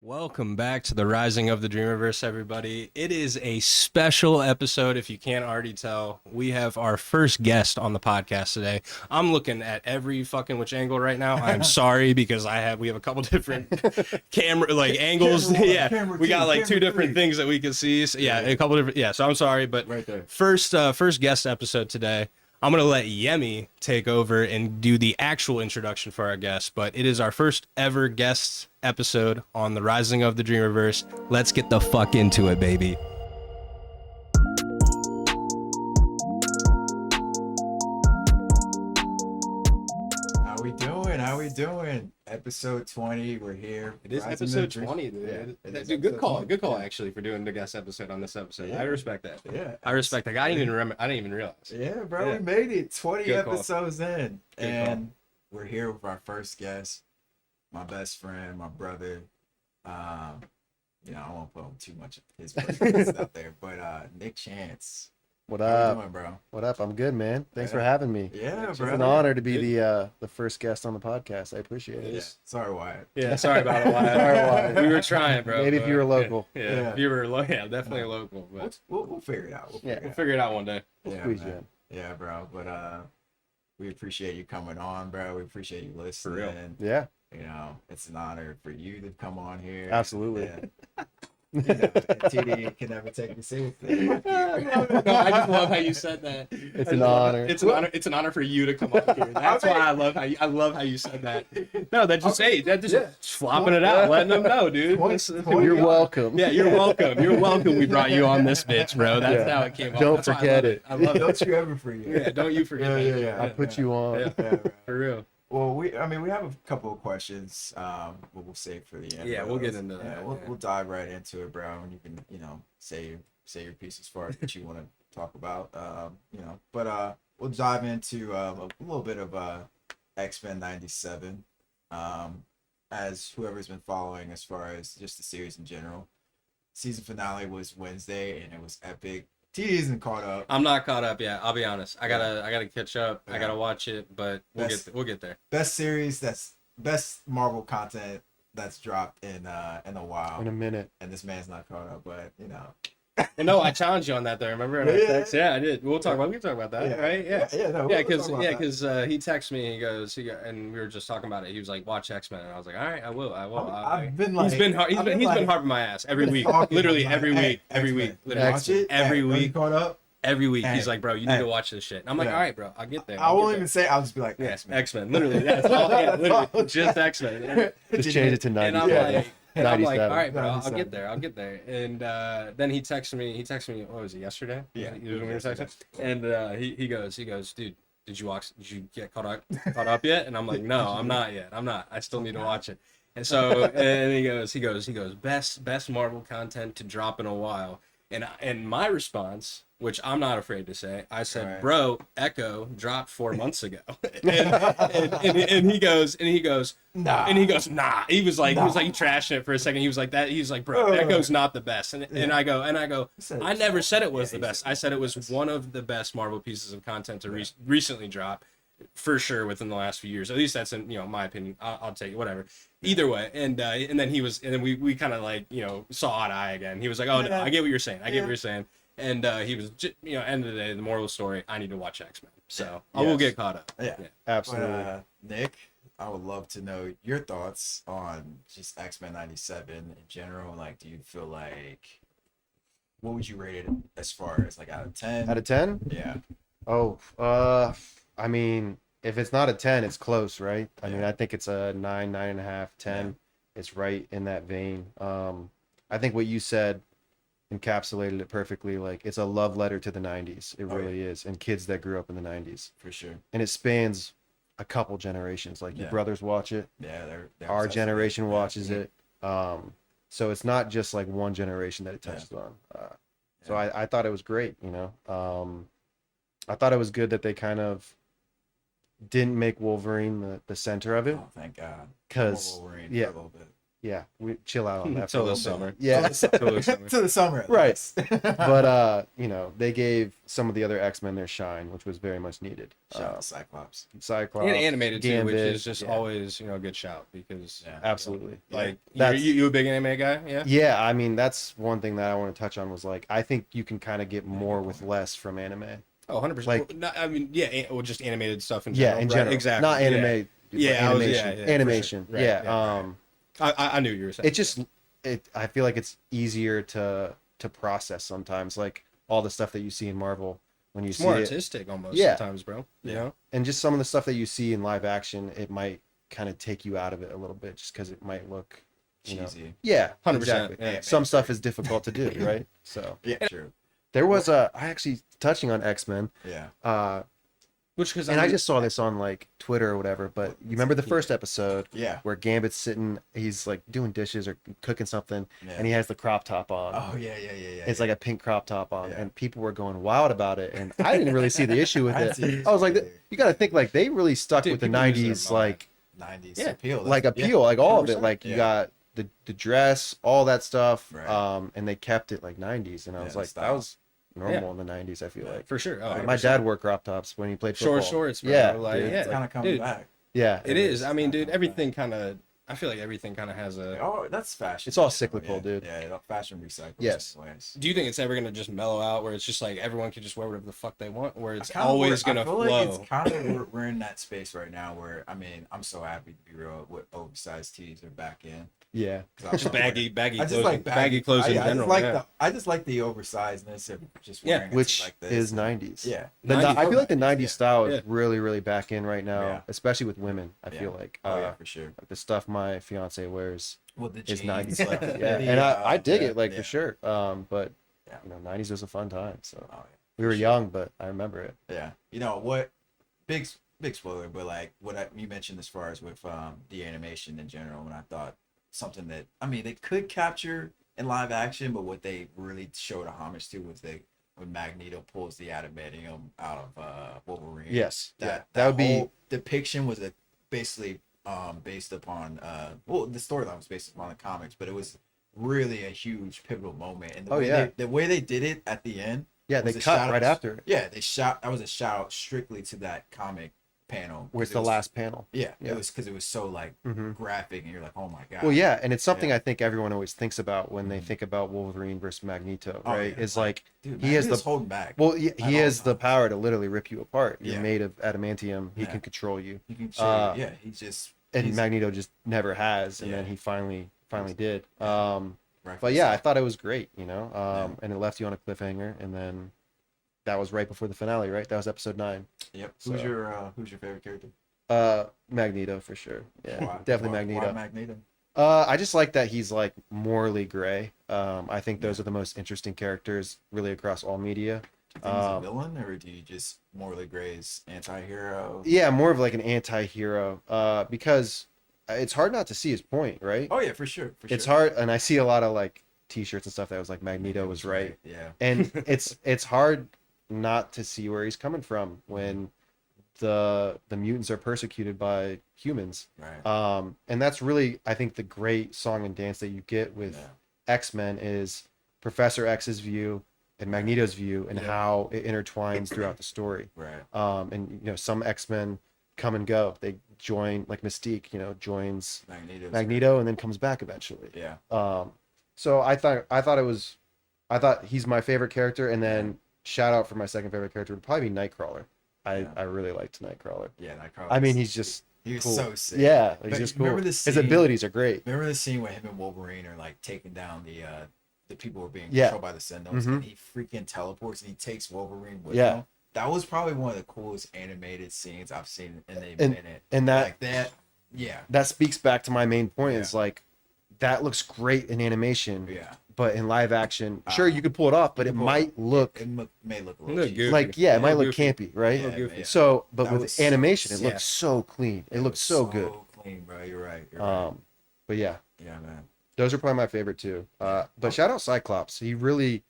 Welcome back to the Rising of the Dreamerverse, everybody. It is a special episode, if you can't already tell. We have our first guest on the podcast today. I'm looking at every fucking which angle right now. I'm sorry because we have a couple different camera angles. Camera we got like camera two different three. things that we can see. So, a couple different. So I'm sorry, but Right there. first guest episode today. I'm going to let Yemi take over and do the actual introduction for our guest, but it is our first ever guest episode on the Rising of the Dreamerverse. Let's get the fuck into it, baby. How we doing? Episode 20, we're here. It is Rising episode of the 20, Dream- dude. Yeah, it is Good episode call. 20. Good call, actually, for doing the guest episode on this episode. Yeah. I respect that. Yeah. I respect that. I didn't even remember. I didn't even realize. Yeah, bro, Yeah. we made it. 20 Good call. episodes in. Good And we're here with our first guest, my best friend, my brother. I won't put too much of his business out there, but Nick Chance. What How you up? doing, bro? What up? I'm good, man. Thanks for Yeah. having me. Yeah, It's bro. an honor to be the first guest on the podcast. I appreciate it. Yeah. Sorry, Wyatt. Yeah, sorry about it, Wyatt. Sorry, Wyatt. We were trying, bro. Maybe if you were local. Yeah, Yeah. if you were definitely local. But We'll figure it out. Yeah. we'll figure it out one day. We'll Yeah, squeeze you man. in. Yeah, bro. But we appreciate you coming on, bro. We appreciate you listening. real. Yeah, It's an honor for you to come on here. absolutely. Yeah. TD can never take me seriously. No, I just love how you said that. It's an honor. It's an honor. It's an honor for you to come up here. That's why I love how you said that. No, that just flopping it out, letting them know, dude. You're welcome. Yeah, you're welcome. You're welcome. We brought you on this bitch, bro. That's Yeah. how it came. Don't That's why I forget love it. I love it. Don't you ever forget. Yeah, don't you forget. Yeah, that. yeah, yeah. I'll put you on. Yeah, Yeah, bro. for real. Well, we have a couple of questions. But we'll save for the end. Yeah, bro. we'll get into that, Yeah, yeah. we'll dive right into it, bro. And you can, say your piece as far as what you want to talk about. But we'll dive into a little bit of X-Men '97. As whoever's been following, as far as just the series in general, season finale was Wednesday, and it was epic. T isn't caught up. I'm not caught up yet. I'll be honest. I gotta catch up. I Yeah. gotta watch it, but we'll That's- get there. Best series, that's best Marvel content that's dropped in a while. In a minute. And this man's not caught up, but And no, I challenged you on that though. Remember? And I Yeah. text- yeah, I did. We can talk about that, right? Yeah. no, Yeah, we'll because talk about that. he texted me. And we were just talking about it. He was like, "Watch X-Men," and I was like, "All right, I will." I've been like, he's been I've been like- harping my ass every been week, talking, literally like, every hey, week, every X-Men, week, literally watch it. every Hey, are you week, caught up? every week. Hey, He's like, "Bro, you need hey. to watch this shit." And I'm like, Yeah. "All right, bro, I'll get there." I I'll won't get even there." say. I'll just be like, Yeah, X-Men. X-Men, literally. That's all. Yeah, literally, just X-Men. Just change it to And 90. I'm Yeah. like, and I'm like, 97. all right, bro, I'll 97. get there. I'll get there. And then he texted me. What was it, yesterday? Yeah. He was when we were texting. And he goes, dude, did you get caught up yet? And I'm like, no, I'm not yet. I'm not. I still need to watch it. And so, and he goes, best Marvel content to drop in a while. And my response, which I'm not afraid to say, I said, Right. "Bro, Echo dropped 4 months ago." and he goes, Nah. and he goes, "Nah." He was like, Nah. he trashing it for a second. He was like, "Bro, Echo's not the best." And I go, said I never said it was yeah, the he best. said I said it was one of the best Marvel pieces of content to recently drop, for sure, within the last few years. At least that's in my opinion. I'll take it, whatever. Either way, and then we kind of like saw eye to eye again. He was like, "Oh no, I get what you're saying. I get what you're saying." And he was end of the day, the moral of the story, I need to watch X-Men. So I will Yes. get caught up. Yeah. Absolutely. But Nick, I would love to know your thoughts on just X-Men '97 in general. Like, do you feel like, what would you rate it as far as like out of 10? Out of 10? Yeah. Oh, I mean, if it's not a 10, it's close, right? I mean, Yeah. I think it's a 9, 9.5, 10. It's right in that vein. I think what you said encapsulated it perfectly. Like, it's a love letter to the 90s. It Oh, really is. And kids that grew up in the 90s. For sure. And it spans a couple generations. Like, your Yeah. brothers watch it. Yeah, they're Our obsessed with generation it. watches Yeah. it. So it's not just like one generation that it touches on. So I thought it was great, I thought it was good that they kind of didn't make Wolverine the center of it, Oh, thank God. because Wolverine yeah. for a little bit. yeah, we chill out on that for a Till the little bit. summer. Yeah. Till the summer. To the summer, at Right. least. But you know, they gave some of the other X-Men their shine, which was very much needed. Shout out to Cyclops. Cyclops, And animated too, which Gambit, is just yeah, always, you know, a good shout because Yeah. absolutely. like That's- you a big anime guy, yeah? Yeah, I mean that's one thing that I want to touch on was like I think you can kind of get more with less from anime. Oh, 100%. Like- Well, not, I mean, yeah, well, just animated stuff in Yeah, general. in right? general, Exactly. not anime. Yeah, I was- yeah, animation, yeah, for animation. sure. Right, Yeah, yeah, I knew you were saying. it just I feel like it's easier to process sometimes, like all the stuff that you see in Marvel when you it's see more it, artistic almost Yeah. sometimes, bro. You Yeah. know? and just some of the stuff that you see in live action, it might kind of take you out of it a little bit, just because it might look, you know, Cheesy. yeah, 100%, exactly. yeah. Some stuff is difficult to do, right? So Yeah, true. there was I actually touching on X-Men, Yeah. Which because and I just saw this on like Twitter or whatever. But you remember the first episode Yeah. where Gambit's sitting, he's like doing dishes or cooking something, Yeah. and he has the crop top on. Oh yeah. It's like a pink crop top on, Yeah. and people were going wild about it, and I didn't really see the issue with I it. didn't see the I was like, issue either. you got to think like they really stuck Dude, with the people lose their '90s, mind. like 90s Yeah. appeal. like That's- appeal, like all of it. 100%. Like you Yeah. got the dress, all that stuff, Right. and they kept it like '90s, and I Yeah, was the like, that style. was normal in the '90s. I feel like for sure. Oh, my 100%. dad wore crop tops when he played football. short shorts, bro. Yeah, like, dude. yeah, It's kind of coming dude, back. Yeah, It is. I mean, dude, Kinda everything kind of. I feel like everything kind of has a. Oh, that's fashion. It's all Yeah, cyclical, dude. Yeah, fashion recycles. Yes. in ways. Do you think it's ever gonna just mellow out, where it's just like everyone can just wear whatever the fuck they want, where it's I kinda always I gonna feel flow? Like it's kind of we're in that space right now where I mean I'm so happy to be real with oversized tees are back in. yeah. 'Cause I Just love baggy wearing- I clothing, just like baggy clothes in general. I just like the oversizedness of just Yeah. wearing it Which like this. is '90s. Yeah. I feel like the 90s, '90s yeah. style is Yeah. really, really back in right now, Yeah. especially with women. I feel Yeah. like Oh yeah, for sure. the stuff my fiance wears Well, the is jeans, 90s like, stuff. the- Yeah, the, and I dig yeah, it like yeah. for sure. But Yeah. you know, '90s was a fun time. So Oh, we were young, but I remember it. yeah. You know what? Big spoiler, but like you mentioned as far as with the animation in general, and I thought something that I mean they could capture in live action, but what they really showed a homage to was when Magneto pulls the adamantium out of Wolverine. Yes, that would be whole depiction was basically based upon well the storyline was based upon the comics, but it was really a huge pivotal moment. And the way they did it at the end. yeah. They was a cut shout right out- after it. Yeah, they shot. That was a shout out strictly to that comic panel. Where's 'cause it the was- last panel? Yeah, Yeah. it was because it was so like Mhm. graphic, and you're like, oh my god. Well, yeah, and it's something Yeah. I think everyone always thinks about when they Mhm. think about Wolverine versus Magneto, Oh, right? yeah. Is like Dude, he has Magneto's the- holding back. well, he all has the times. power to literally rip you apart. You're Yeah. made of adamantium. He Yeah. can control you. You can show, yeah, he's just And he's Magneto just never has, and then Yeah. he finally did. right But for yeah, I himself. thought it was great, you know. Yeah. And it left you on a cliffhanger, and then that was right before the finale, right? That was episode 9. Yep. So- Who's your favorite character? Magneto for sure. Yeah, Why? definitely Why Magneto. Magneto. I just like that he's like morally gray. I think those are the most interesting characters really across all media. Do you think he's a Um, villain, or do you just morally gray's anti-hero? Yeah, more of like an anti-hero. Because it's hard not to see his point, right? Oh yeah, for sure. It's hard, and I see a lot of like T-shirts and stuff that was like Magneto was right, Yeah. and it's hard not to see where he's coming from when the mutants are persecuted by humans. Right. And that's really, I think, the great song and dance that you get with Yeah. X-Men is Professor X's view and Magneto's view, and Yeah. how it intertwines throughout the story. Right. And you know, some X-Men come and go. They join, like Mystique, you know, joins Magneto and then comes back eventually. Yeah. So I thought he's my favorite character, and then shout out for my second favorite character would probably be Nightcrawler. I really liked Nightcrawler. Yeah. I mean, he's just he was cool. so sick. Yeah, he's But just cool. remember the His scene- abilities are great. Remember the scene where him and Wolverine are like taking down the people who are being Yeah. controlled by the Sentinels, Mhm. and he freaking teleports and he takes Wolverine with Yeah. him. That was probably one of the coolest animated scenes I've seen in a And- minute. and that- like that, yeah, That speaks back to my main point. Yeah. Is like that looks great in animation, yeah. but in live action, sure you could pull it off, but you it can pull might look May look a little Look cheesy. goofy. like it might Yeah, look goofy. campy, right? Yeah, goofy. yeah. So, but That with was so animation, it sick. looks so clean. It looks was so good. clean, bro. You're right. You're right. But yeah, Yeah, man. those are probably my favorite too. But shout out Cyclops. He really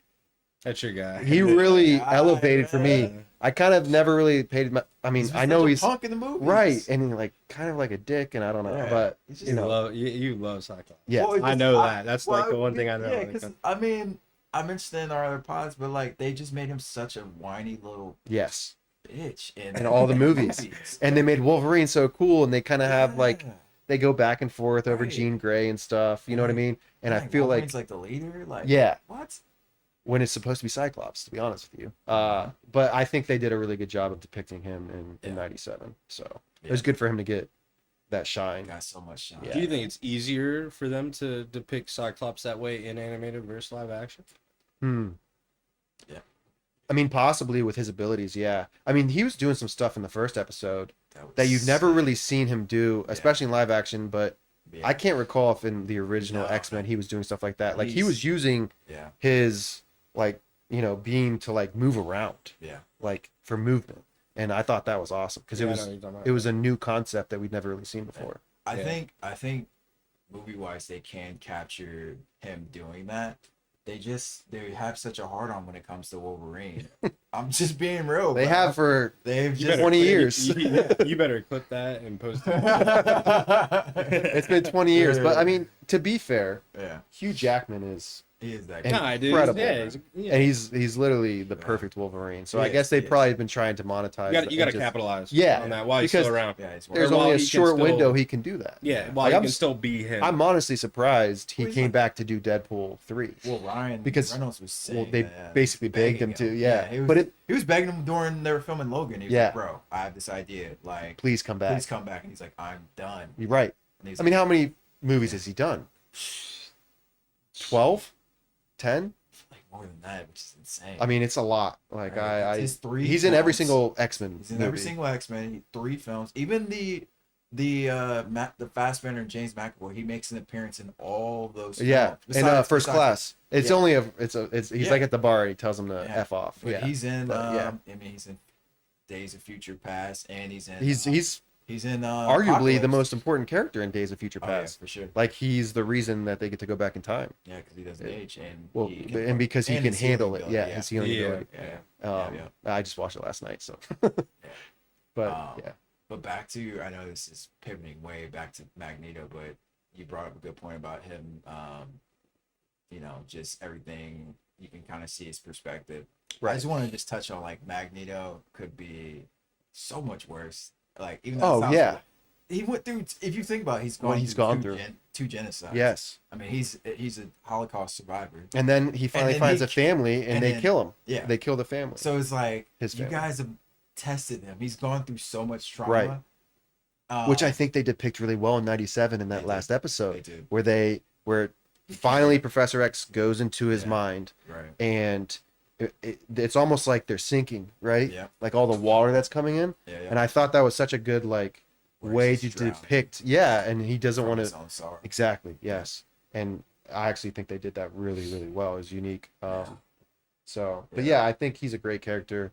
That's your guy. He really Yeah, elevated for me. yeah. I kind of never really paid. I mean, He's I know such a he's punk in the movies. right, and he, like kind of like a dick, and I don't know, Yeah. but He's just you know, You love Cyclops. yeah, Well, I know that. That's like the one thing I know. Yeah, when it because comes- I mean, I mentioned in our other pods, but like they just made him such a whiny little yes, bitch in all the movies. And they made Wolverine so cool, and they kind of have like Yeah. they go back and forth over Right. Jean Grey and stuff. You know what I Right. mean? And I Dang, feel Wolverine's like the leader. Like yeah, what? when it's supposed to be Cyclops, to be honest with you. But I think they did a really good job of depicting him in Yeah. '97. So it Yeah. was good for him to get that shine. Got so much shine. Yeah. Do you think it's easier for them to depict Cyclops that way in animated versus live action? Yeah. I mean, possibly with his abilities, yeah. I mean, he was doing some stuff in the first episode was that you've never sick. really seen him do, especially in live action. But Yeah. I can't recall if in the original No. X-Men he was doing stuff like that. Like he He's- was using Yeah. his like beam to like move around, Yeah. like for movement, and I thought that was awesome because Yeah, I know it what was you're talking about. it was a new concept that we'd never really seen before. I Yeah. think movie wise they can capture him doing that. They have such a hard on when it comes to Wolverine. I'm just being real. They bro. have for They've You just better- 20 years. You better clip that and post it. it's been 20 years, but I mean, to be fair, yeah, Hugh Jackman is. he is that And- guy. Nah, dude. incredible, Yeah, man. yeah. And he's literally the Yeah. perfect Wolverine. So He I is, guess he they've is. probably been trying to monetize. You got to just- capitalize Yeah, on that while he's because still around. Yeah, he's There's Or while only a he can short still- window he can do that. Yeah, while Like, he I'm can s- still be him. I'm honestly surprised he Well, he's came like- back to do Deadpool 3. Well, Ryan Because- Reynolds was saying Well, they that, basically begged him begging to, yeah. he was, But he was begging him during they were filming Logan. He was Yeah. like, "Bro, I have this idea. Like, Please come back. please come back." And he's like, "I'm done." You're right. And he's I mean, like, how many movies has he done? 12? 10? like more than that, which is insane. I mean, it's a lot. Like Right. It's his 3 he's in every films. single X-Men He's in movie. every single X-Men, 3 films. Even the Fassbender and James McAvoy, he makes an appearance in all those films. Yeah, in Besides- First besides- Class. It's Yeah. only he's Yeah. like at the bar and he tells him to Yeah. F off. But Yeah. he's in But, yeah. I mean he's in Days of Future Past and he's in He's he's in arguably the Apocalypse. most important character in Days of Future Oh, yeah, Past. for sure. Like he's the reason that they get to go back in time. Yeah, because he doesn't age and Well, he can- and because he and can his healing handle it. ability, Yeah, yeah. his healing Yeah. ability. Yeah. I just watched it last night, so. But yeah, But back to, I know this is pivoting way back to Magneto, but you brought up a good point about him. Just everything you can kind of see his perspective. I right. just want to just touch on like Magneto could be so much worse. Like even though it Oh sounds yeah, like- he went through. If you think about it, What he's gone through. two genocides. yes. I mean he's a Holocaust survivor. And then he finally then finds he- a family, and and they then- kill him. Yeah. They kill the family. So it's like His you family. guys have tested him. He's gone through so much trauma. Right. Which I think they depict really well in '97 in that They last did. episode, They did. where finally Professor X goes into his Yeah. mind, Right. and it's almost like they're sinking, right? Yeah. Like all the water that's coming in. Yeah. And I thought that was such a good like Where way he's to just drowning depict. Yeah, and he doesn't from want his to. own sorrow. Exactly. Yes. And I actually think they did that really, really well. It was unique. So, but Yeah. yeah, I think he's a great character.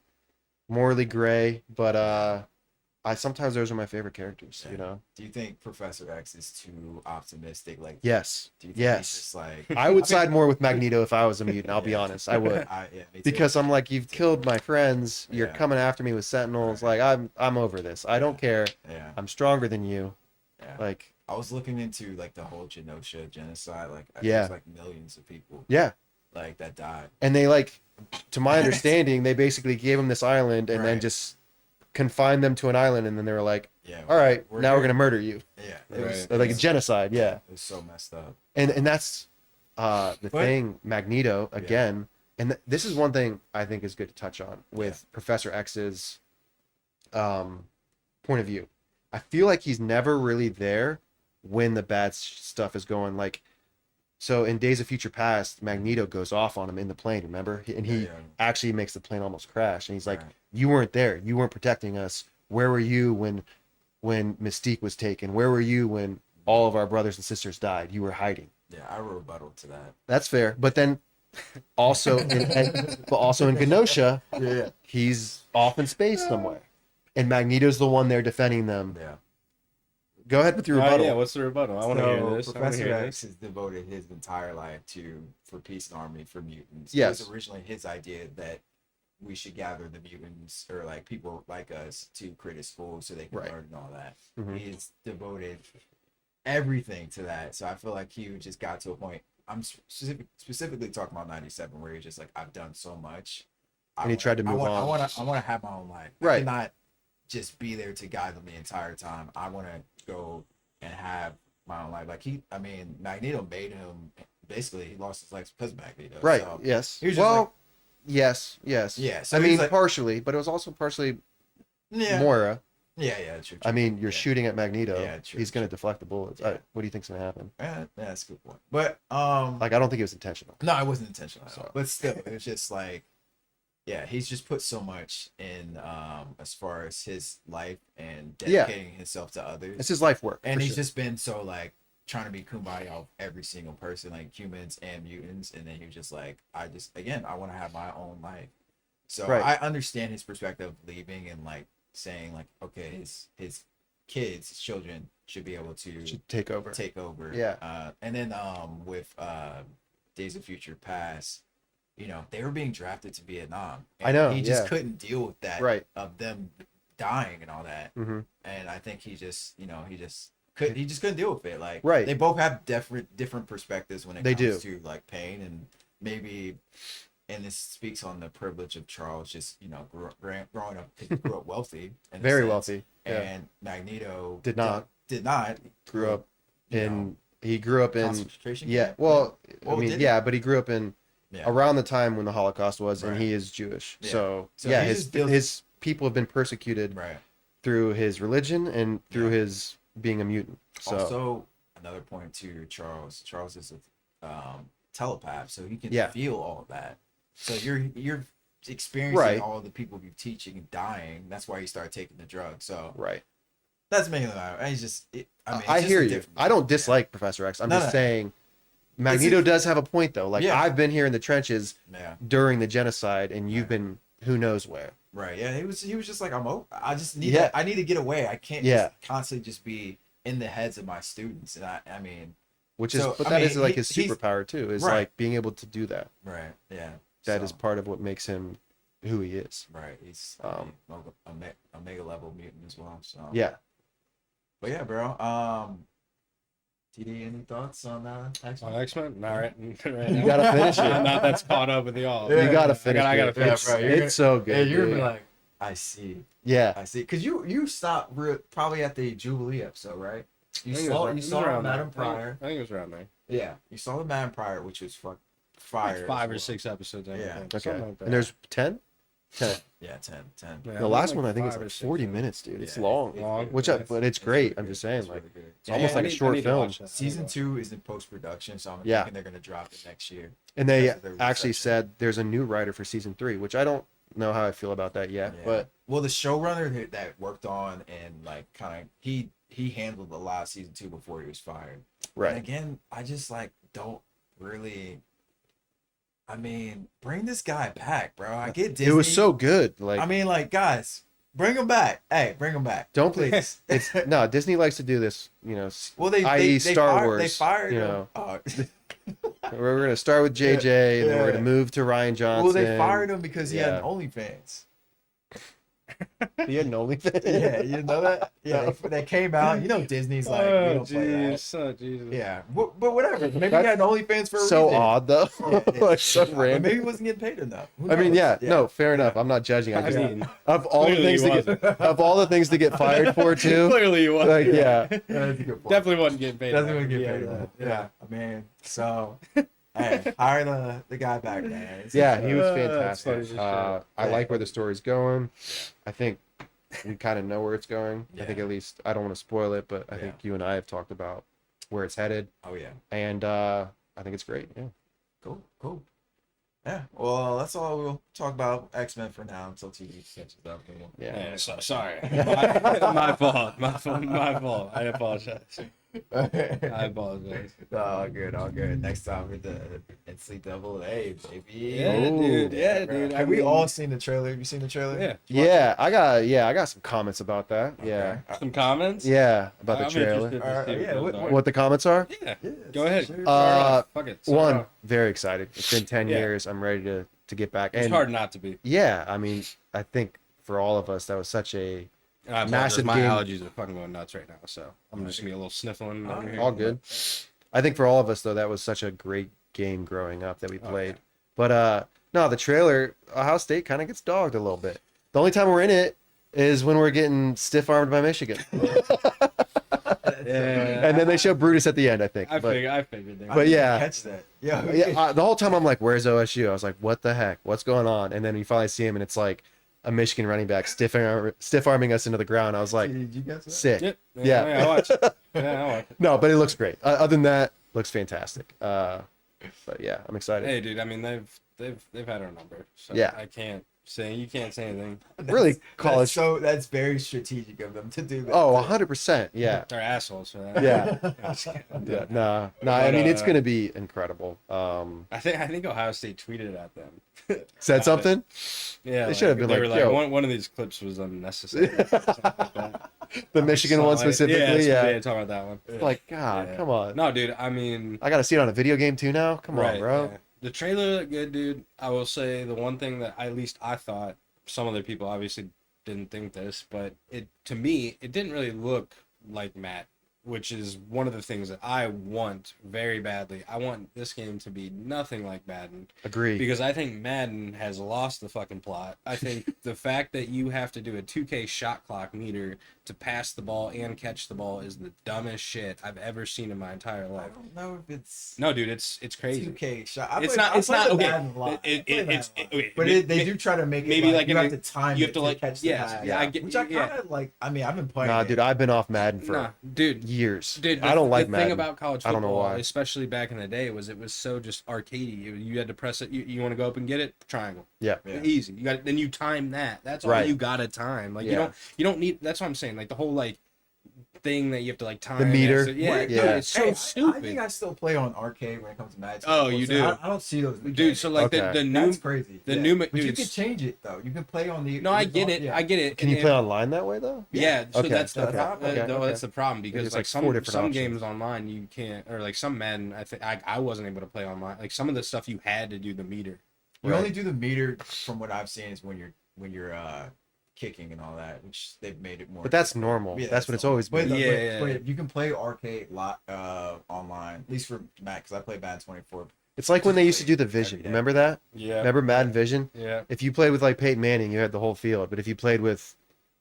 Morally gray, but I sometimes those are my favorite characters. Yeah. You know. Do you think Professor X is too optimistic? Like, Yes. do you think he's Yes. just like I would side more with Magneto if I was a mutant. I'll be Yeah. honest. I would. Yeah, me too. Because I'm like, you've killed my friends. You're Yeah. coming after me with Sentinels. Right. Like I'm over this. I don't care. yeah, I'm stronger than you. yeah. Like I was looking into like the whole Genosha genocide. Like, I think Yeah. there's like millions of people yeah. like that died. And they like, to my understanding, they basically gave them this island and then Right. just confined them to an island, and then they were like, Yeah. all right, We're now we're here. gonna murder you. Yeah. Right. Like a genocide. Yeah. It was so messed up. And that's the But- thing. Magneto again. And this is one thing I think is good to touch on with Professor X's point of view. I feel like he's never really there when the bad stuff is going. Like, so in Days of Future Past, Magneto goes off on him in the plane, remember? And he Yeah. actually makes the plane almost crash. And he's like, Right. you weren't there. You weren't protecting us. Where were you when Mystique was taken? Where were you when all of our brothers and sisters died? You were hiding. Yeah, I rebuttal to that. That's fair. But then also in Genosha, Yeah. he's off in space somewhere. And Magneto's the one there defending them. Yeah. Go ahead with your Oh, rebuttal. yeah, what's the rebuttal? I want to hear this. I wanna Professor hear X this. has devoted his entire life for peace and harmony for mutants. Yes. It was originally his idea that we should gather the mutants or like people like us to create a school so they can Right. learn and all that. Mhm. He's devoted everything to that. So I feel like he just got to a point. I'm specifically talking about 97, where he's just like, I've done so much. And he tried to move on. I want to have my own life. Right. I cannot just be there to guide them the entire time. I want to go and have my own life. Like Magneto made him, basically he lost his legs because of Magneto. Right. So Yes. he was just Well, like, yes. yeah. So I he's mean, like, partially, but it was also partially yeah, Moira. yeah, true. I mean, you're yeah. shooting at Magneto. Yeah, true, He's going to deflect the bullets. Yeah. What do you think's going to happen? Yeah, that's a good point. But Like, I don't think it was intentional. no, it wasn't intentional at all. So. But still, it was just like, yeah, he's just put so much in as far as his life and dedicating himself to others. It's his life work. And for he's sure. just been so like trying to be kumbaya of every single person, like humans and mutants. And then he was just like, I want to have my own life. So Right. I understand his perspective of leaving and like saying like, okay, his kids, his children should be able to should take over. take over. Yeah. And then with Days of Future Past, you know, they were being drafted to Vietnam. And I know, he just yeah. couldn't deal with that, Right. of them dying and all that. Mm-hmm. And I think he just couldn't deal with it. Like, Right. they both have different perspectives when it They comes do. to like pain, and maybe, and this speaks on the privilege of Charles, just, you know, growing up, he grew up wealthy, in a Very sense, wealthy. Yeah. and Magneto Did not. grew up, you know, He grew up in. concentration Yeah. camp? Well, Well, I mean, did he? yeah, but he grew up in Yeah. around the time when the Holocaust was, and Right. he is Jewish. Yeah. So, So yeah, he his just feels- his people have been persecuted Right. through his religion and through Yeah. his being a mutant. So Also, another point to Charles. Charles is a telepath, so he can Yeah. feel all of that. So you're experiencing Right. all the people you're teaching and dying. That's why you start taking the drug. So right. that's mainly why. It's just, I mean, it's I just hear a you. different- I don't yeah. dislike Professor X. I'm No, just no. saying Magneto does have a point though. Like, Yeah. I've been here in the trenches Yeah. during the genocide, and you've been who knows where. Right. Yeah. He was just like, I just need Yeah. I need to get away. I can't Yeah. just constantly just be in the heads of my students. And I mean, Which is, So, but I that mean, is like his he's- superpower too. Is Right. like being able to do that. right. Yeah. That is So, part of what makes him who he is. right. He's a mega level mutant as well. So Yeah. But yeah, bro. TD, any thoughts on X-Men? On X-Men? Not right. You gotta finish it. I'm not that's caught up with y'all. Yeah. You gotta finish I gotta it. finish It's, it. Yeah, bro, you're it's so good. Yeah, you're gonna dude. be like, I see, Yeah. cause you stopped probably at the Jubilee episode, right? You saw Madam Pryor. I think it was around there. Yeah, you saw the Madam Pryor, which was fire. Like 5 as or well. 6 episodes. I Yeah. think. Okay. Something like that. And there's 10? 10. Yeah, 10. Yeah, The last like one I think is 5 or like 6, 40 yeah. minutes, dude. It's Yeah, long. long. Which but it's great. I'm just saying, like, really good. it's almost like a short film. Season 2 is in post production, so I'm Yeah. thinking they're gonna drop it next year. And they Because of the actually reception. said there's a new writer for season 3, which I don't know how I feel about that yet. Yeah. But Well, the showrunner that worked on and like kind of he handled a lot of season 2 before he was fired. right. And again, I just like don't really. I mean, bring this guy back, bro. I get Disney. It was so good. Like, I mean, like, guys, bring him back. Hey, bring him back. don't please. It's no, Disney likes to do this, you know. Well, they i.e. Star fired, Wars, They fired you him. know. Oh. We're gonna start with JJ, and then we're yeah. gonna move to Ryan Johnson. Well, they fired him because he had Yeah. an OnlyFans. He had an OnlyFans. Yeah, you know that? Yeah, that came out. You know, Disney's like, we Oh, don't play that. jeez. Oh, Jesus. Yeah, but whatever. Maybe he That's had an OnlyFans for a So reason. odd though. Yeah, yeah. Like, so But random. maybe he wasn't getting paid enough. Who I mean, knows? yeah, no, fair enough. I'm not judging. I I just mean, of all the clearly things he to get of all the things to get fired for too. Clearly you wasn't. Like, yeah. That's a good point. Definitely wasn't getting paid. Doesn't enough. even get Yeah, paid yeah. enough. Yeah, I mean, so hey, hire the guy back, man. It's- Yeah, he was That's funny fantastic. as shit. I like where the story's going. I think we kind of know where it's going. I think Yeah. at least I don't want to spoil it, but I think you and I have talked about where it's headed, Oh yeah. and I think it's great. Yeah. Cool. Yeah. Well, that's all we'll talk about X-Men for now until TV catches up. Yeah. Yeah, sorry. My fault. My fault. I apologize. I apologize. All good, all good. Next time with the Inslee Double A, baby. Yeah, Ooh. dude. Yeah, bro. dude. Have we all seen the trailer? Have you seen the trailer? Yeah. Yeah, I got some comments about that. Yeah. Okay. Some comments? Yeah, about the I'm trailer. interested to see Yeah, those what- are. What the comments are? Yeah. Yeah, Go ahead. sure. Fire it Uh, off. Fuck it. Start it One, off. very excited. It's been 10 Yeah. years. I'm ready to get back. It's And hard not to be. yeah, I mean, I think for all of us, that was such a And I apologize. massive My game. allergies are fucking going nuts right now, so I'm just gonna be a little sniffling over here. all good. I think for all of us though, that was such a great game growing up that we Oh, played. But no, the trailer, Ohio State kind of gets dogged a little bit. The only time we're in it is when we're getting stiff armed by Michigan. Yeah. And then they show Brutus at the end, I think. I But figured. But yeah. Catch that. Yeah. yeah, the whole time I'm like, "Where's OSU?" I was like, "What the heck? What's going on?" And then you finally see him, and it's like a Michigan running back stiff arming us into the ground. I was like, Did you guess that? "Sick." Yep. Yeah. I watch it. Yeah, I watch it. No, but it looks great. Other than that, looks fantastic. But yeah, I'm excited. Hey, dude. I mean, they've had our number. So Yeah. I can't say you can't say anything. Really, college. That's very strategic of them to do that. Oh, 100%. Yeah. They're assholes for that. Yeah. I'm just kidding. Yeah. No. I But, mean, it's gonna be incredible. I think Ohio State tweeted at them. Said something? Yeah, They should have been they like, were like, "Yo." one of these clips was unnecessary. or something like that. The Michigan one specifically. Yeah, talk about that one. Like, God, Yeah. come on. No, dude. I mean, I gotta see it on a video game too now. Come on, right, bro. yeah. The trailer looked good, dude. I will say the one thing that at least I thought, some other people obviously didn't think this, but to me it didn't really look like Matt, which is one of the things that I want very badly. I want this game to be nothing like Madden. Agree. Because I think Madden has lost the fucking plot. I think the fact that you have to do a 2K shot clock meter to pass the ball and catch the ball is the dumbest shit I've ever seen in my entire I life. don't know if it's No, dude, it's crazy. 2K shot. It's not okay. But they do try to make it maybe like you in have the- to time you it have to, like, catch the yes, pass. yeah, I get- Which I yeah. kind of like. I mean, I've been playing. Nah, it. dude, I've been off Madden for Nah, dude. years. Dude, I don't like the Madden. thing about college I football, don't know why. especially back in the day, was it was so just arcadey. You had to press it. You want to go up and get it, triangle. Yeah. Yeah. Easy. You got then you time that. That's all Right. you got to time. Like Yeah. you don't need. That's what I'm saying. Like the whole like thing that you have to like time. The meter. So, yeah, What? dude, Yeah. it's so Hey, I stupid. think I still play on arcade when it comes to Madden. Oh, you do? I don't see those. Dude, so like Okay. the new. That's crazy. the yeah. new But you dude, can change it though. You can play on the. No, I get it. Yeah. I get it. Can you And play online that way though? Yeah, so Okay, that's the okay, problem. okay, okay. That's the problem because There's, like like, four different some options. games online you can't, or like some Madden I think I wasn't able to play online. Like some of the stuff you had to do the meter. You Right. only do the meter from what I've seen is when you're kicking and all that, which they've made it more. But that's normal. Yeah, that's what it's always But, been. Yeah. but you can play arcade online, at least for Mac, because I play Madden 24. It's like when they used to do the Vision. Every day. Remember that? Yeah. Remember Madden Vision? Yeah. If you played with like Peyton Manning, you had the whole field. But if you played with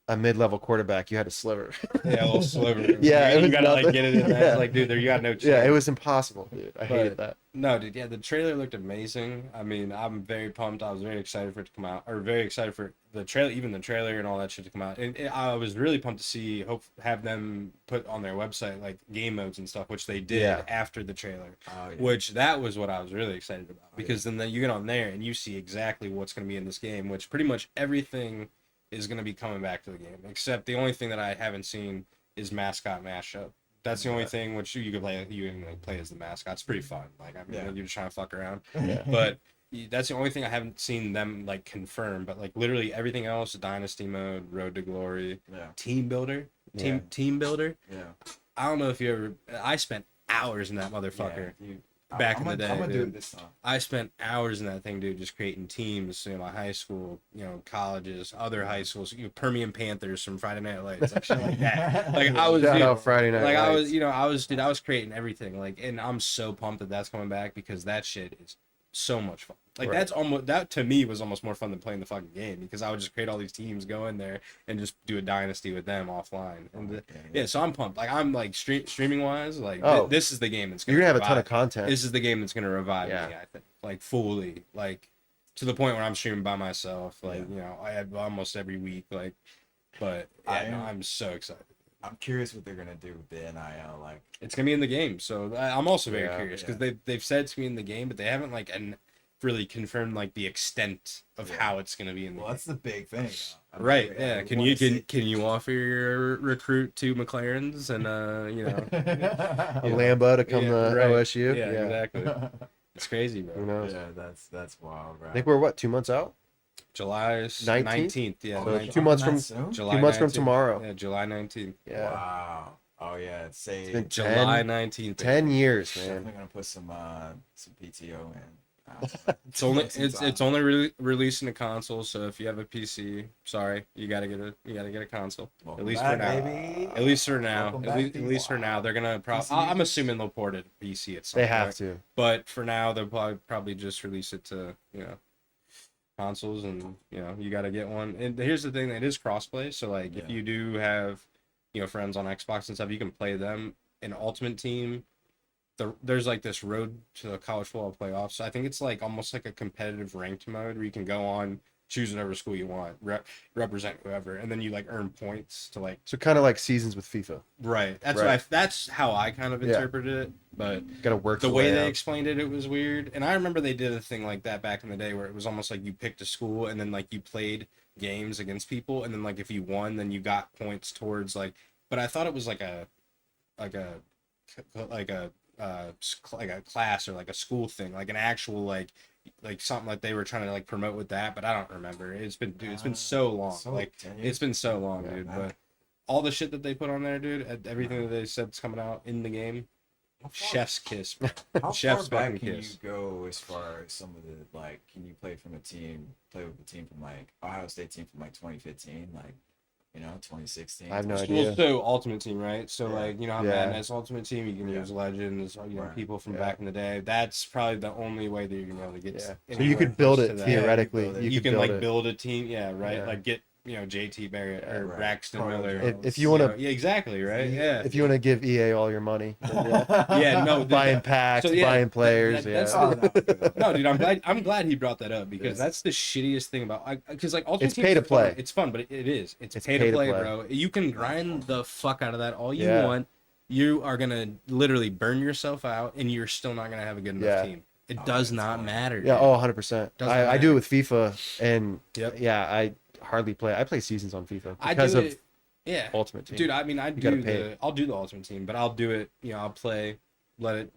a mid-level quarterback, you had a sliver. Yeah, a little sliver. Yeah, it you was gotta like nothing. get it in there. Yeah. It's like, dude, there you got no chance. Yeah, it was impossible, dude. I hated But- that. No, dude. Yeah, the trailer looked amazing. I mean, I'm very pumped. I was very excited for it to come out, or very excited for the trailer, even the trailer and all that shit to come out. And I was really pumped to see, have them put on their website like game modes and stuff, which they did Yeah. after the trailer. Oh, yeah. Which that was what I was really excited about because then you get on there and you see exactly what's going to be in this game, which pretty much everything is going to be coming back to the game, except the only thing that I haven't seen is mascot mashup. That's the only thing which you can play. You can like play as the mascot. It's pretty fun. Like I mean, Yeah. you're just trying to fuck around. Yeah. But that's the only thing I haven't seen them like confirm. But like literally everything else: Dynasty mode, Road to Glory, Yeah. Team Builder, Yeah. Team Builder. Yeah. I don't know if you ever. I spent hours in that motherfucker. Back in the day, I'm gonna do dude. it this time. I spent hours in that thing, dude, just creating teams. You know, my high school, you know, colleges, other high schools, Permian Panthers from Friday Night Lights, like shit like that. Like I was, Shout dude, out Friday Night like I was, Lights. you know, I was creating everything. Like, and I'm so pumped that that's coming back because that shit is so much fun. Like Right. that to me was almost more fun than playing the fucking game because I would just create all these teams, go in there and just do a dynasty with them offline. And yeah, so I'm pumped. Like I'm like streaming wise, like Oh. this is the game that's You're gonna gonna have a ton of revive- content. This is the game that's gonna revive Yeah. me. I think like fully, like to the point where I'm streaming by myself. Like Yeah. you know, I have almost every week. Like, but yeah, I'm so excited. I'm curious what they're gonna do with the NIL. Like, It's gonna be in the game, so I'm also very Yeah, curious because yeah. they've said it's gonna be in the game, but they haven't like really confirmed like the extent of how it's going to be in the Well, game. that's the big thing. Right. I Yeah. Can wanna you see- can you offer your recruit to McLaren's and you know A you know, Lambo to come yeah, to right. OSU. Yeah, Yeah. exactly. It's crazy, Who bro. knows? Yeah, that's wild, bro. I think we're what, 2 months out? July 19th? 19th. Yeah, So 19th. 2 months from soon? July 2 months from 19th. tomorrow. Yeah, July 19th. Yeah. Wow. Oh yeah, say It's been July 10, 19th. 10 years, man. definitely gonna put some PTO in. It's only Some time. it's only releasing a console, so if you have a PC, sorry, you gotta get a console. Welcome At least back, for now. baby. At least for now. Welcome At back, least, at least for now, they're gonna probably. PC I'm users? assuming they'll port it to PC at some They point. have to. But for now, they'll probably just release it to consoles, and you got to get one. And here's the thing: it is crossplay. So like, if Yeah. you do have friends on Xbox and stuff, you can play them in Ultimate Team. There's like this road to the college football playoffs. So I think it's like almost like a competitive ranked mode where you can go on, choose whatever school you want, represent whoever, and then you like earn points to like. So kind of like seasons with FIFA. Right. That's Right. that's how I kind of Yeah. interpreted it. But Got to work the way they out. explained it, it was weird. And I remember they did a thing like that back in the day where it was almost like you picked a school and then like you played games against people, and then like if you won, then you got points towards like. But I thought it was like a class or like a school thing, like an actual like something like they were trying to like promote with that. But I don't remember. It's been so long. Like it's been so long, Yeah, dude. man. But all the shit that they put on there, dude, everything that they said's coming out in the game. Chef's kiss, bro. How Chef's far back fucking can kiss. you go as far as some of the like? Can you play with a team from like Ohio State team from like 2015, like 2016? I have no Well, idea. so Ultimate Team, right? So Yeah. like how Yeah. Madness Ultimate Team, you can Yeah. use legends, Right. people from Yeah. back in the day. That's probably the only way that you're gonna be able to get. Yeah. So anywhere you could build close it to that. theoretically. build it. You can build like it. build a team, yeah, right. Yeah. Like get JT Barrett or Right. Braxton Carl Miller. Jones. If you want to, Yeah, exactly, right. Yeah. if you want to give EA all your money, then Yeah, no, buying packs, so, yeah, buying players. that's yeah. the- No, dude, I'm glad he brought that up because Yes. that's the shittiest thing about because like Ultimate It's Team's pay to fun. play. It's fun, but it is. It's It's pay to play, bro. You can grind the fuck out of that all you Yeah. want. You are gonna literally burn yourself out, and you're still not gonna have a good enough Yeah. team. It Oh, does that's not fine. matter. Yeah, dude. oh, 100%. Doesn't I do matter. it with FIFA, and Yep. yeah, I hardly play. I play seasons on FIFA I because do of it. Yeah, Ultimate Team. dude. I mean, gotta pay I'll do the Ultimate Team, but I'll do it. I'll play. Let it.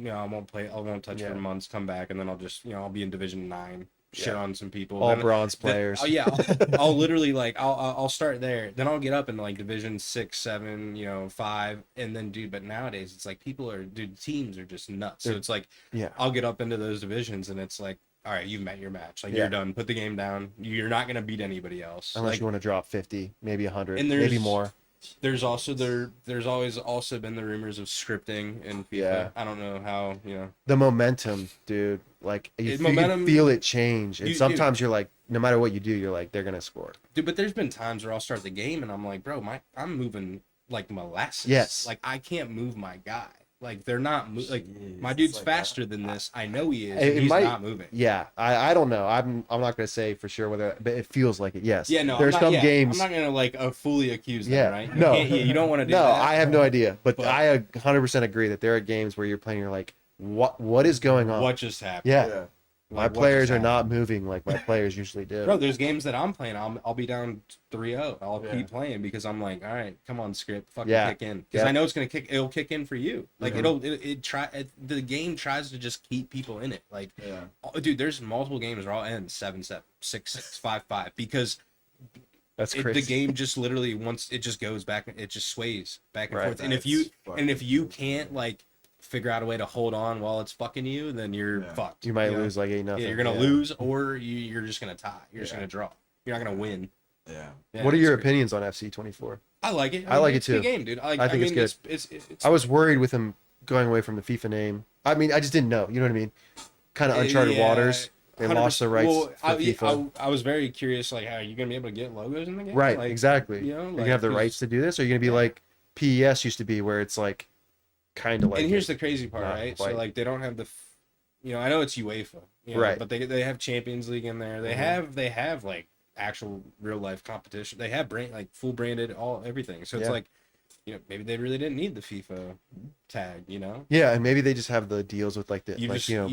I won't play. I won't touch Yeah. for months. Come back, and then I'll just. I'll be in Division 9. Shit Yeah. on some people. all Then- bronze then- players. Oh yeah, I'll literally like I'll start there. Then I'll get up into like Division 6, 7, 5, and then dude. But nowadays it's like teams are just nuts. So They're- it's like Yeah. I'll get up into those divisions, and it's like, all right, you've met your match. Like Yeah. you're done. Put the game down. You're not gonna beat anybody else. Unless Like, you want to drop 50, maybe 100, And maybe there's- more. there's always also been the rumors of scripting in FIFA. Yeah. I don't know how The momentum, dude. Like you, Momentum- you feel it change, and You- sometimes you're like, no matter what you do, you're like, they're gonna score. dude. But there's been times where I'll start the game and I'm like, bro, I'm moving like molasses. Yes. Like I can't move my guy. Like they're not like Jeez, my it's dude's like faster than this. I know he is. It And he's might- not moving. Yeah, I don't know. I'm not gonna say for sure whether, but it feels like it. Yes. Yeah, no. There's I'm not, some yeah, games. I'm not gonna like fully accuse them, Yeah, right? no. You don't want to do No, that. I have no idea, but But- I 100% agree that there are games where you're playing. You're like, what is going on? What just happened? Yeah, my Like, what players just are happened? not moving like my players usually do. Bro, there's games that I'm playing. I'll be down 3-0. I'll Yeah. keep playing because I'm like, all right, come on, script, fucking Yeah. kick in. Because Yeah. I know it's gonna kick. It'll kick in for you. Like Mhm. the game tries to just keep people in it. Like, Yeah. dude, there's multiple games where I'll end 7-7, 6-6, 5-5 because That's the crazy. game just literally once it just goes back, it just sways back and Right. forth. And if you can't like figure out a way to hold on while it's fucking you, then you're Yeah. fucked. You might know? lose like 8-0. Yeah, you're gonna lose, or you're just gonna tie. You're just Yeah. gonna draw. You're not gonna win. Yeah. Yeah, What are it's your great. opinions on FC 24? I like it. I like it it's a good too. game, dude. I think it's mean, good. It's I was worried with him going away from the FIFA name. I mean, I just didn't know. You know what I mean? Kind of uncharted yeah, waters. They lost the rights Well, for FIFA. I was very curious, like, how are you gonna be able to get logos in the game? Right, Like, exactly. You know, You're like, gonna have the 'cause- rights to do this, or you're gonna be like PES used to be, where it's like kind of like. And here's it. the crazy part, Not right? quite. So like they don't have the, I know it's UEFA, Right. But they have Champions League in there. They Mhm. have like actual real life competition. They have full branded everything. So it's Yeah. like you know, maybe they really didn't need the FIFA tag, you know? Yeah, and maybe they just have the deals with like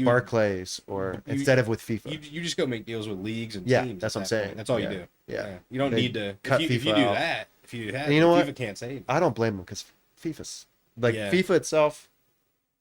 Barclays or instead of with FIFA. You just go make deals with leagues and Yeah, teams. that's what I'm at that saying. point. That's all Yeah. you do. Yeah. You don't They need to cut if you FIFA do out. that. If you do that, And you know FIFA what? can't save. I don't blame them because FIFA's like Yeah. FIFA itself,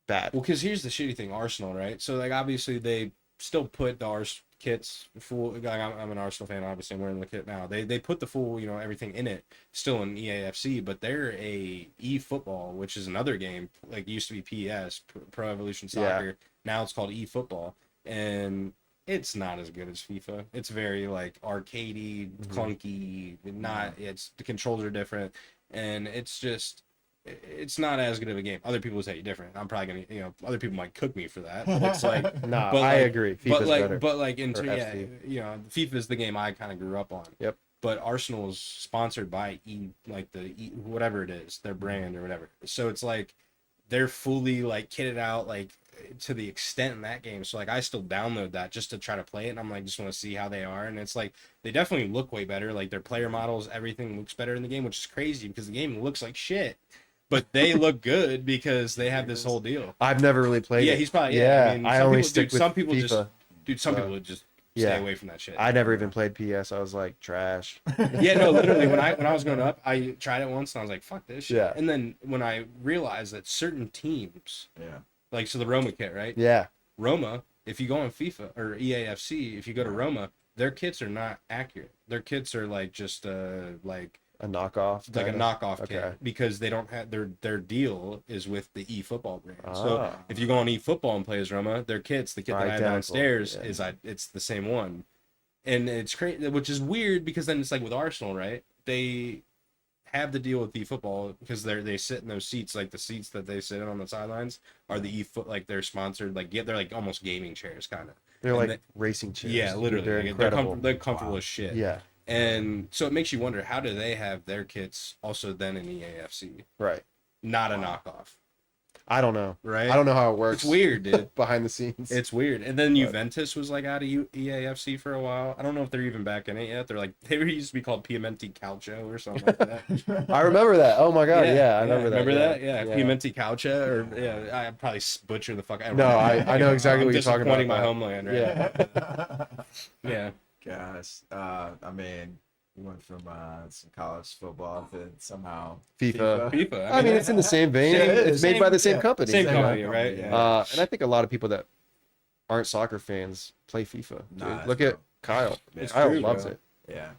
bad. Well, because here's the shitty thing, Arsenal, right? So like obviously they still put the kits full. Like, I'm an Arsenal fan, obviously I'm wearing the kit now. They put the full, you know, everything in it still in EAFC, but they're a eFootball, which is another game. Like it used to be PES, Pro Evolution Soccer. Yeah. Now it's called eFootball, and it's not as good as FIFA. It's very like arcadey, clunky. Not. It's the controls are different, and it's just. It's not as good of a game. Other people say different. I'm probably gonna, you know, other people might cook me for that. But it's like, Nah, but I like- agree. FIFA's but like, better. but like, Or into yeah, FC. you know, FIFA is the game I kind of grew up on. Yep. But Arsenal is sponsored by whatever it is, their brand or whatever. So it's like they're fully like kitted out like to the extent in that game. So like I still download that just to try to play it, and I'm like just want to see how they are. And it's like they definitely look way better. Like their player models, everything looks better in the game, which is crazy because the game looks like shit. But they look good because they have this whole deal. I've never really played Yeah, it. he's probably Yeah, I mean, I some only people, stick with some people FIFA. just some so, people would just yeah. stay away from that shit. I never even played PS. I was like trash. Yeah, no, literally when I was growing up, I tried it once and I was like, fuck this shit. Yeah. And then when I realized that certain teams, Yeah. like so the Roma kit, right? Yeah. Roma, if you go on FIFA or EAFC, if you go to Roma, their kits are not accurate. Their kits are like just like A knockoff. like a kinda? knockoff Okay. kit because they don't have their deal is with the eFootball brand. So Ah. if you go on eFootball and play as Roma, their kits, the kit that I have Identical, downstairs yeah. is it's the same one, and it's crazy, which is weird because then it's like with Arsenal, right? They have the deal with eFootball because they sit in those seats, like the seats that they sit in on the sidelines are the eFoot, like they're sponsored, like they're like almost gaming chairs kind of. They're And like they- racing chairs. Yeah, literally, They're like, incredible. they're comfortable Wow. as shit. Yeah. And so it makes you wonder, how do they have their kits also then in EAFC? Right. Not a knockoff, I don't know. right? I don't know how it works. It's weird, dude. Behind the scenes. It's weird. And then But- Juventus was like out of EAFC for a while. I don't know if they're even back in it yet. They're like, they used to be called Piemonte Calcio or something like that. I remember that. Oh my god. Yeah, I remember that. Remember yeah. that? Yeah, Piemonte Calcio, or yeah, I probably butcher the fuck out. No, I know exactly what you're talking about. Disappointing my homeland, right? Yeah. Yeah. Gosh. I mean, we went from some college football to somehow FIFA. FIFA. I mean, it's in the same vein. Yeah, it It's is. made by the same Yeah. company. Same Same company, company, right? yeah. And I think a lot of people that aren't soccer fans play FIFA. Dude. Nah, Look it's at Kyle. It's Kyle true, loves bro. it. Yeah.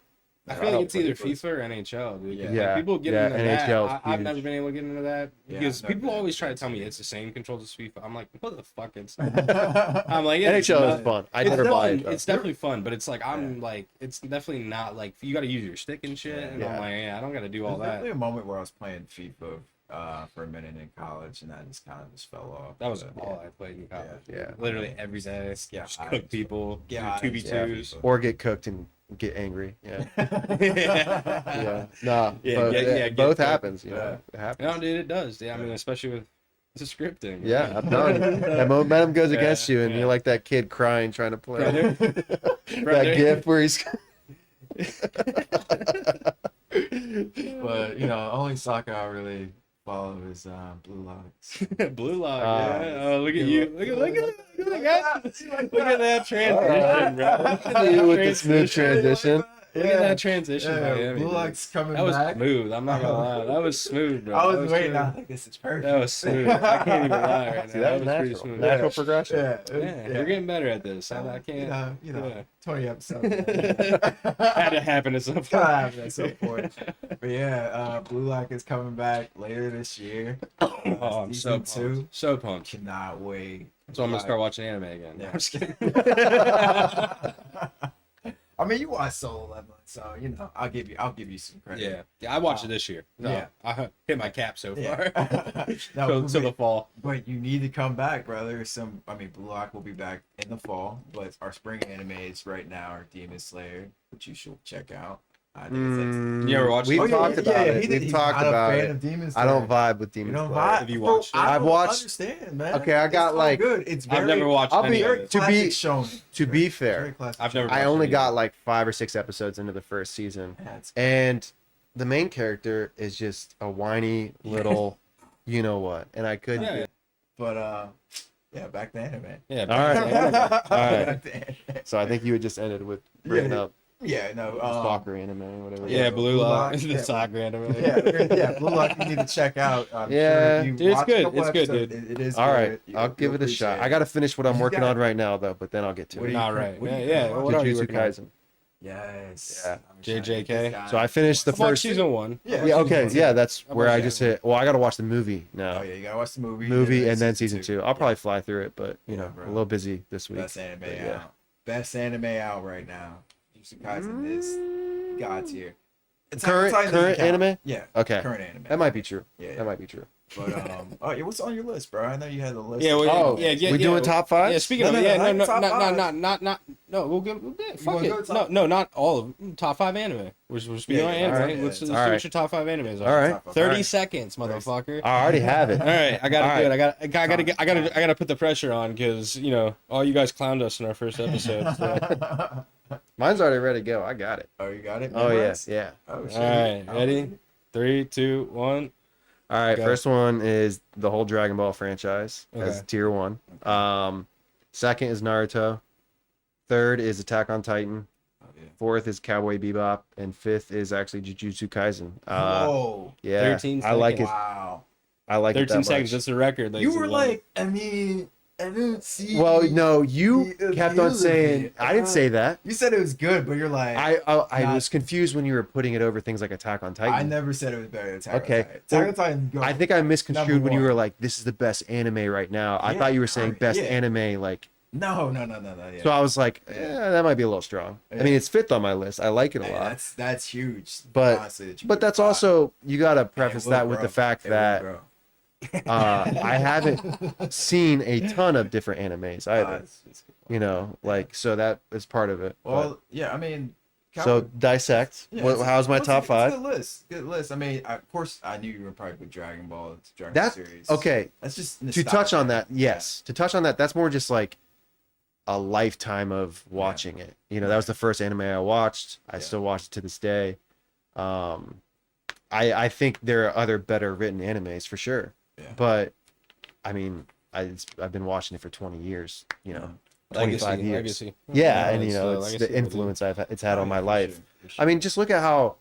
I feel like it's either play FIFA or NHL, dude. Yeah. Like, people get Yeah, into NHL is that. I've huge. never been able to get into that Yeah, because I've never people been always into try to that tell me too. it's the same controls as FIFA. I'm like, what the fuck? It's I'm like, it's NHL not- is fun. I it's never buy fun. it. Though. It's definitely fun, but it's like I'm like, it's definitely not like you got to use your stick and shit. And I'm Yeah. like, yeah, I don't got to do all There's that. definitely a moment where I was playing FIFA for a minute in college, and that just kind of just fell off. That was But, all I played in college. Yeah. Literally every day. Yeah, Just I- cook people. Yeah, Do 2v2s. Or get cooked and get angry. Yeah. Yeah. Yeah. Nah. Yeah, but get both cooked. happens. You Yeah. know. It happens. No, dude, it does. Yeah, I mean, especially with the scripting. Yeah, I'm telling you. That momentum goes Yeah, against you, and yeah. you're like that kid crying trying to play. Brother. That Brother. gif where he's. But only soccer I really follow is Blue Locks. Blue Lock, Ah. yeah. Oh, look at you. Look at that transition, bro. Look at You that with the smooth transition. Look at that transition. Yeah, by Yemi, Blue dude. Locks coming That was back. smooth. I'm not gonna lie. That was smooth, bro. I That was waiting. smooth. I was like, this is perfect. That was smooth. I can't even lie right See, now. that was pretty natural. smooth. Natural progression. Yeah, Yeah, we're getting better at this. I can't. Yeah. 20 episodes. Had to happen at some point. Gotta happen at some point. But yeah, Blue Lock is coming back later this year. Oh, I'm so Season pumped. So pumped. Cannot wait. So I'm gonna start watching anime again. Yeah. I'm just kidding. I mean, you watch Solo Leveling, so I'll give you some credit. Yeah, I watched it this year. No, Yeah. I hit my cap so far. Yeah. So the fall. But you need to come back, brother. Blue Lock will be back in the fall, but our spring animes right now are Demon Slayer, which you should check out. I think it's You ever watched We've it? talked about it. We've talked about it. Of Demon I Slayer. don't vibe with Demon You don't Slayer. vibe? Have you watched Bro, it? I I've don't watched- understand, man. Okay, I got It's so like- good. It's very. I've never watched I'll any be- of it. to be- classic shonen. To be Very fair, classic I've never shonen. I watched only it got either. like 5 or 6 episodes into the first season, Yeah, it's- and the main character is just a whiny little, you know what, and I could. Yeah. But yeah, back to anime. Yeah. All right. Back to anime. So I think you had just ended with bringing Yeah. up Yeah, no. soccer anime or whatever. Yeah, Blue Blue Lock. Lock, The yeah. soccer anime. Yeah, Blue Lock you need to check out. I'm Yeah. sure if you Dude, it's watch a good. couple It's good, episodes, dude. It is All good. right, You'll- I'll give you'll it a shot. appreciate I got to finish what I'm You working got- on right now, though, but then I'll get to What it. do you- All right. what do Yeah. you Yeah. think about What are you Jujutsu working on? Kaisen. Yes. Yeah. I'm trying to JJK. get this guy. So I finished the I've watched first. season 1. Yeah. Yeah, okay, season yeah, two. that's I've where I watched just season hit. Well, I got to watch the movie now. Oh yeah, you gotta watch the movie. Movie and then season 2. I'll Yeah. probably fly through it, but you Yeah, know, bro. a little busy this week. Best anime but yeah. out. Best anime out right now. Jujutsu Kaisen is god tier. Attack on Current Titan doesn't count. anime? Yeah. Okay, Current anime. that might be true. Yeah. That might be true. But oh yeah, what's on your list, bro? I know you had the list. Yeah, of- well, Oh, yeah. we doing top 5? Yeah, speaking No, of no, yeah, no, no, no, top not, five. no, we'll give fuck wanna it. go top- No, not all of them. Top 5 anime. We're speaking on Yeah, anime. alright, Let's see alright. what your top 5 animes are. All right. Top five. 30 Alright. seconds, motherfucker. I already have it. All right, I gotta All do it. right. I gotta put the pressure on because you know all you guys clowned us in our first episode. So. Mine's already ready to go. I got it. Oh, you got it? Oh yeah, Memorized? yeah. Oh shit. All right, Oh, ready? 3, 2, 1. All right, Go. first one is the whole Dragon Ball franchise as Okay. tier 1. Second is Naruto. Third is Attack on Titan. Oh, yeah. Fourth is Cowboy Bebop, and fifth is actually Jujutsu Kaisen. Whoa. Yeah, 13 I like it. Wow. I like it 13 that seconds. much. That's the record. ladies You and were gentlemen. like, I mean, I didn't see. Well, no, you the kept on appeal of saying it. I didn't say that. You said it was good, but you're like, I not- was confused when you were putting it over things like Attack on Titan. I never said it was better than Attack Okay. on Titan. Attack on Titan. Go. I think I misconstrued Number when you one. were like, "This is the best anime right now." I Yeah, thought you were saying current, best yeah. anime, like. No. Yeah. So I was like, that might be a little strong. I Yeah. mean, it's fifth on my list. I like it a Hey, lot. that's huge. But- honestly, that you But put that's five. also you got to Hey, preface it will that with grow. the fact It will that grow. I haven't seen a ton of different animes either. It's good. You know, like so that is part of it. Well, yeah. I mean, But- so dissect. yeah, What, it's- how's my it's top a five? Good list. Good list. I mean, of course, I knew you were probably with Dragon Ball. It's Dragon That series. okay. That's just To touch on nostalgia. that, yes. To touch on that, that's more just like a lifetime of watching it. You know, that was the first anime I watched. I Yeah. still watch it to this day. I think there are other better written animes for sure. Yeah. But I mean, I've been watching it for 20 years. You know, Yeah. 25 years. Legacy. Yeah, and you it's know, the it's legacy the of it, influence it's had Oh, on yeah, my for life. sure, for sure. I mean, just look at how.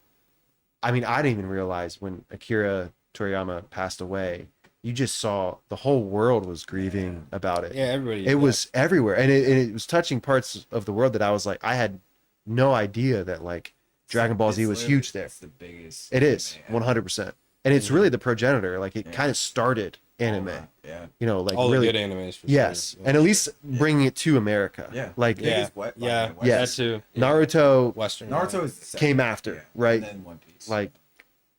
I mean, I didn't even realize when Akira Toriyama passed away. You just saw the whole world was grieving about it. Yeah, everybody. It was everywhere, and it was touching parts of the world that I was like, I had no idea that like Dragon Ball Z It's was literally- huge there. It's the biggest. It is anime 100%, and it's really the progenitor. Like it Yeah. kind of started anime. ever. Yeah. You know, like all really. the good animes. For Yes, sure. and at least bringing it to America. Yeah. Like Yeah. Biggest what? Yeah, Western. Yes. that too. Naruto, Western. Naruto is the second. Came after, Yeah. right? And then One Piece. like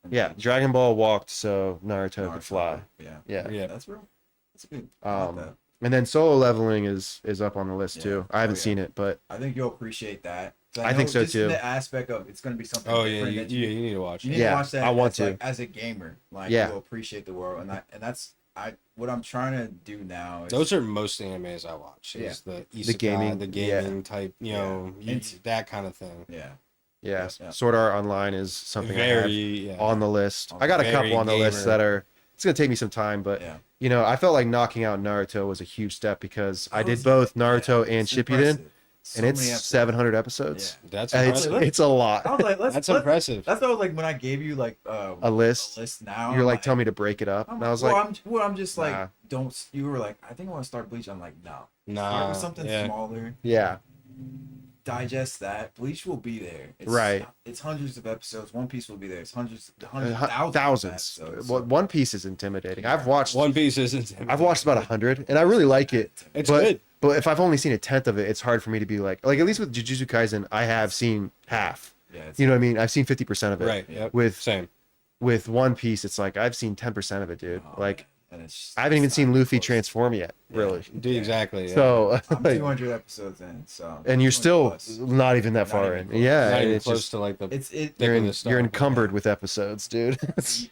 And yeah, then Dragon Ball walked so Naruto could fly. Yeah. Yeah. Yeah. That's real. That's good. I like Um, that. And then solo leveling is up on the list Yeah. too. I haven't Oh, yeah. seen it, but I think you'll appreciate that. 'Cause I know think so, just too. The aspect of it's going to be something. Oh yeah, different you that you need to watch You it. need Yeah, to watch that. I want as, to. like, as a gamer. Like Yeah. you'll appreciate the world, and that's what I'm trying to do now. Is, Those are most animes I watch. Is the isekai, the gaming type, you know, that kind of thing. yeah, yeah, Yeah. Sword Art Online is something I have Very on the list. I got a Very couple on the list gamer. that are. It's gonna take me some time, but yeah. you know, I felt like knocking out Naruto was a huge step because I That did was- both Naruto yeah, and it's Shippuden, impressive. So and it's many episodes. 700 episodes. Yeah. That's And impressive. it's a lot. I was like, That's impressive. That's what like when I gave you like A list. now. You're I'm like, tell me to break it up, I'm and I was well, like, I'm just like, nah. don't. You were like, I think I want to start Bleach. I'm like, no. Start Nah, with something yeah. smaller. yeah, Digest that. Bleach will be there. It's, Right. It's hundreds of episodes. One Piece will be there. It's hundreds, thousands. thousands. of episodes. One Piece is intimidating. I've watched One Piece isn't. I've watched about 100, and I really like it. It's but, good. But if I've only seen a tenth of it, it's hard for me to be like at least with Jujutsu Kaisen, I have seen half. Yeah, it's, You know what I mean? I've seen 50% of it. Right. Yep. With Same. with One Piece, it's like I've seen 10% of it, dude. oh, Like and it's I haven't even it's seen not Luffy close. transform yet, really. Do exactly. Yeah. So I'm like, 200 episodes in, so and you're 200 still plus. not even that Not far even in. close. Yeah, not and even it's close just to like the. It's it. you're thick of the stuff. you're encumbered with episodes, dude.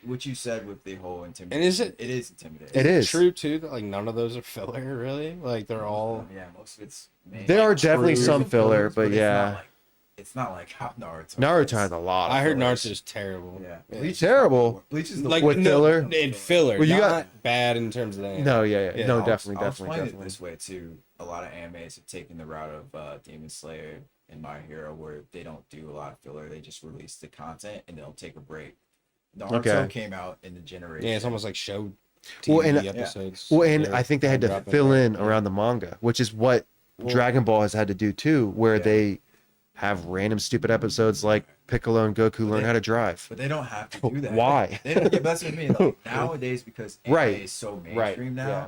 What you said with the whole intimidation. And is it- It is intimidating. It is. true too that like none of those are filler really. Like they're all. Yeah, most of it's. Main. There are definitely true some filler, fillers, but it's yeah. not, like, it's not like how Naruto. Naruto has a lot. Of I heard fillers. Naruto's terrible. Yeah, Yeah. Bleach is Terrible. probably- Bleach is the Like With no, filler? and filler. Well, you not got- bad in terms of that. No, yeah. Yeah, No, I'll definitely. explain it this way too. A lot of animes have taken the route of Demon Slayer and My Hero, where they don't do a lot of filler. They just release the content and they'll take a break. Naruto Okay. came out in the generation. Yeah, it's almost like show Well, TV and- episodes. Well, and They're I think they had to dropping fill it. in around the manga, which is what Dragon Ball has had to do too, where Yeah. they have random stupid episodes like Piccolo and Goku learn how to drive. But they don't have to do that. Why? They don't, yeah, that's what I mean. Like, nowadays, because anime Right. is so Right. mainstream now, Yeah.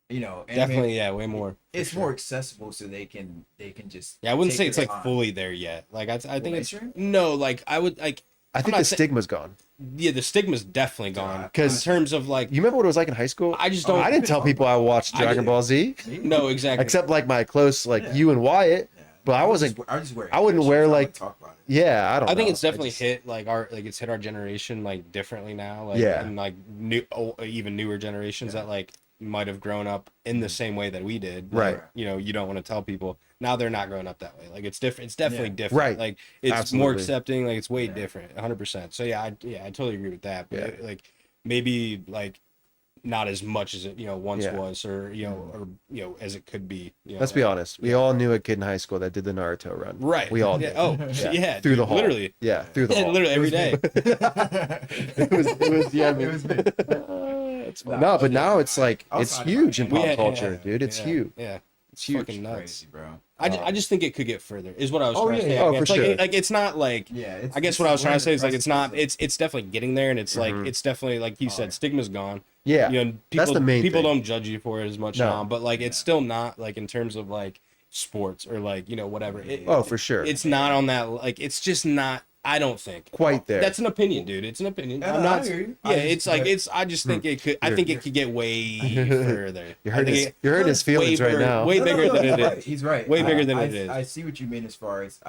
you know, anime, Definitely, yeah, way more. it's more accessible, so they can just. Yeah, I wouldn't take say it's their like time. fully there yet. Like I think it's mainstream? no. Like I would like. I think not the saying- stigma's gone. Yeah, the stigma's definitely gone. 'Cause- in terms of like, You remember what it was like in high school? I just don't. I didn't tell people I watched I Dragon didn't. Ball Z, No, exactly. except like my close, like Yeah. you and Wyatt. Yeah. But I wasn't. just wear I wouldn't wear, like- talk about it. Yeah, I don't. I think know. it's definitely just- hit like it's hit our generation like differently now. Like, Yeah. and like even newer generations that like might have grown up in the same way that we did. Right. Like, you know, you don't want to tell people now they're not growing up that way. Like it's different. It's definitely Yeah. different. Right. Like it's more Absolutely. accepting. Like it's way Yeah. different. 100%. So yeah, I totally agree with that. But Yeah. like maybe like not as much as it once Yeah. was, or as it could be. Let's be honest. We all knew a kid in high school that did the Naruto run. Right. We all yeah. did. Oh yeah. Through dude, the hall. Literally. Yeah, through the Yeah, hall. literally every day. It was Yemi. It was me. No, but now it's like it's Outside of huge in my- pop Yeah, culture, yeah, dude. It's yeah, huge. Yeah. It's huge. Fucking nuts. Crazy, bro. I just think it could get further. Is what I was Oh, trying to yeah, say. yeah. Oh, I for guess. sure. Like it's not like. Yeah, I guess what I was trying to say is like it's not. precipice. It's definitely getting there, and it's like Mhm. it's definitely like you said, stigma's gone. Yeah, You know, people, that's the main people thing. don't judge you for it as much No. now, but like it's Yeah. still not like in terms of like sports or like whatever. Oh, for sure. It's not on that. Like it's just not. I don't think Quite there. That's an opinion, dude. It's an opinion. Yeah, I'm no, I not. hear you. Yeah, I just- it's like it's. I just think it could. I think it could get way further. You're I hurting think his, you're hurting his feelings way right bigger- now. way bigger than he's it right. is. He's right. Way bigger than I, it is. I see what you mean as far as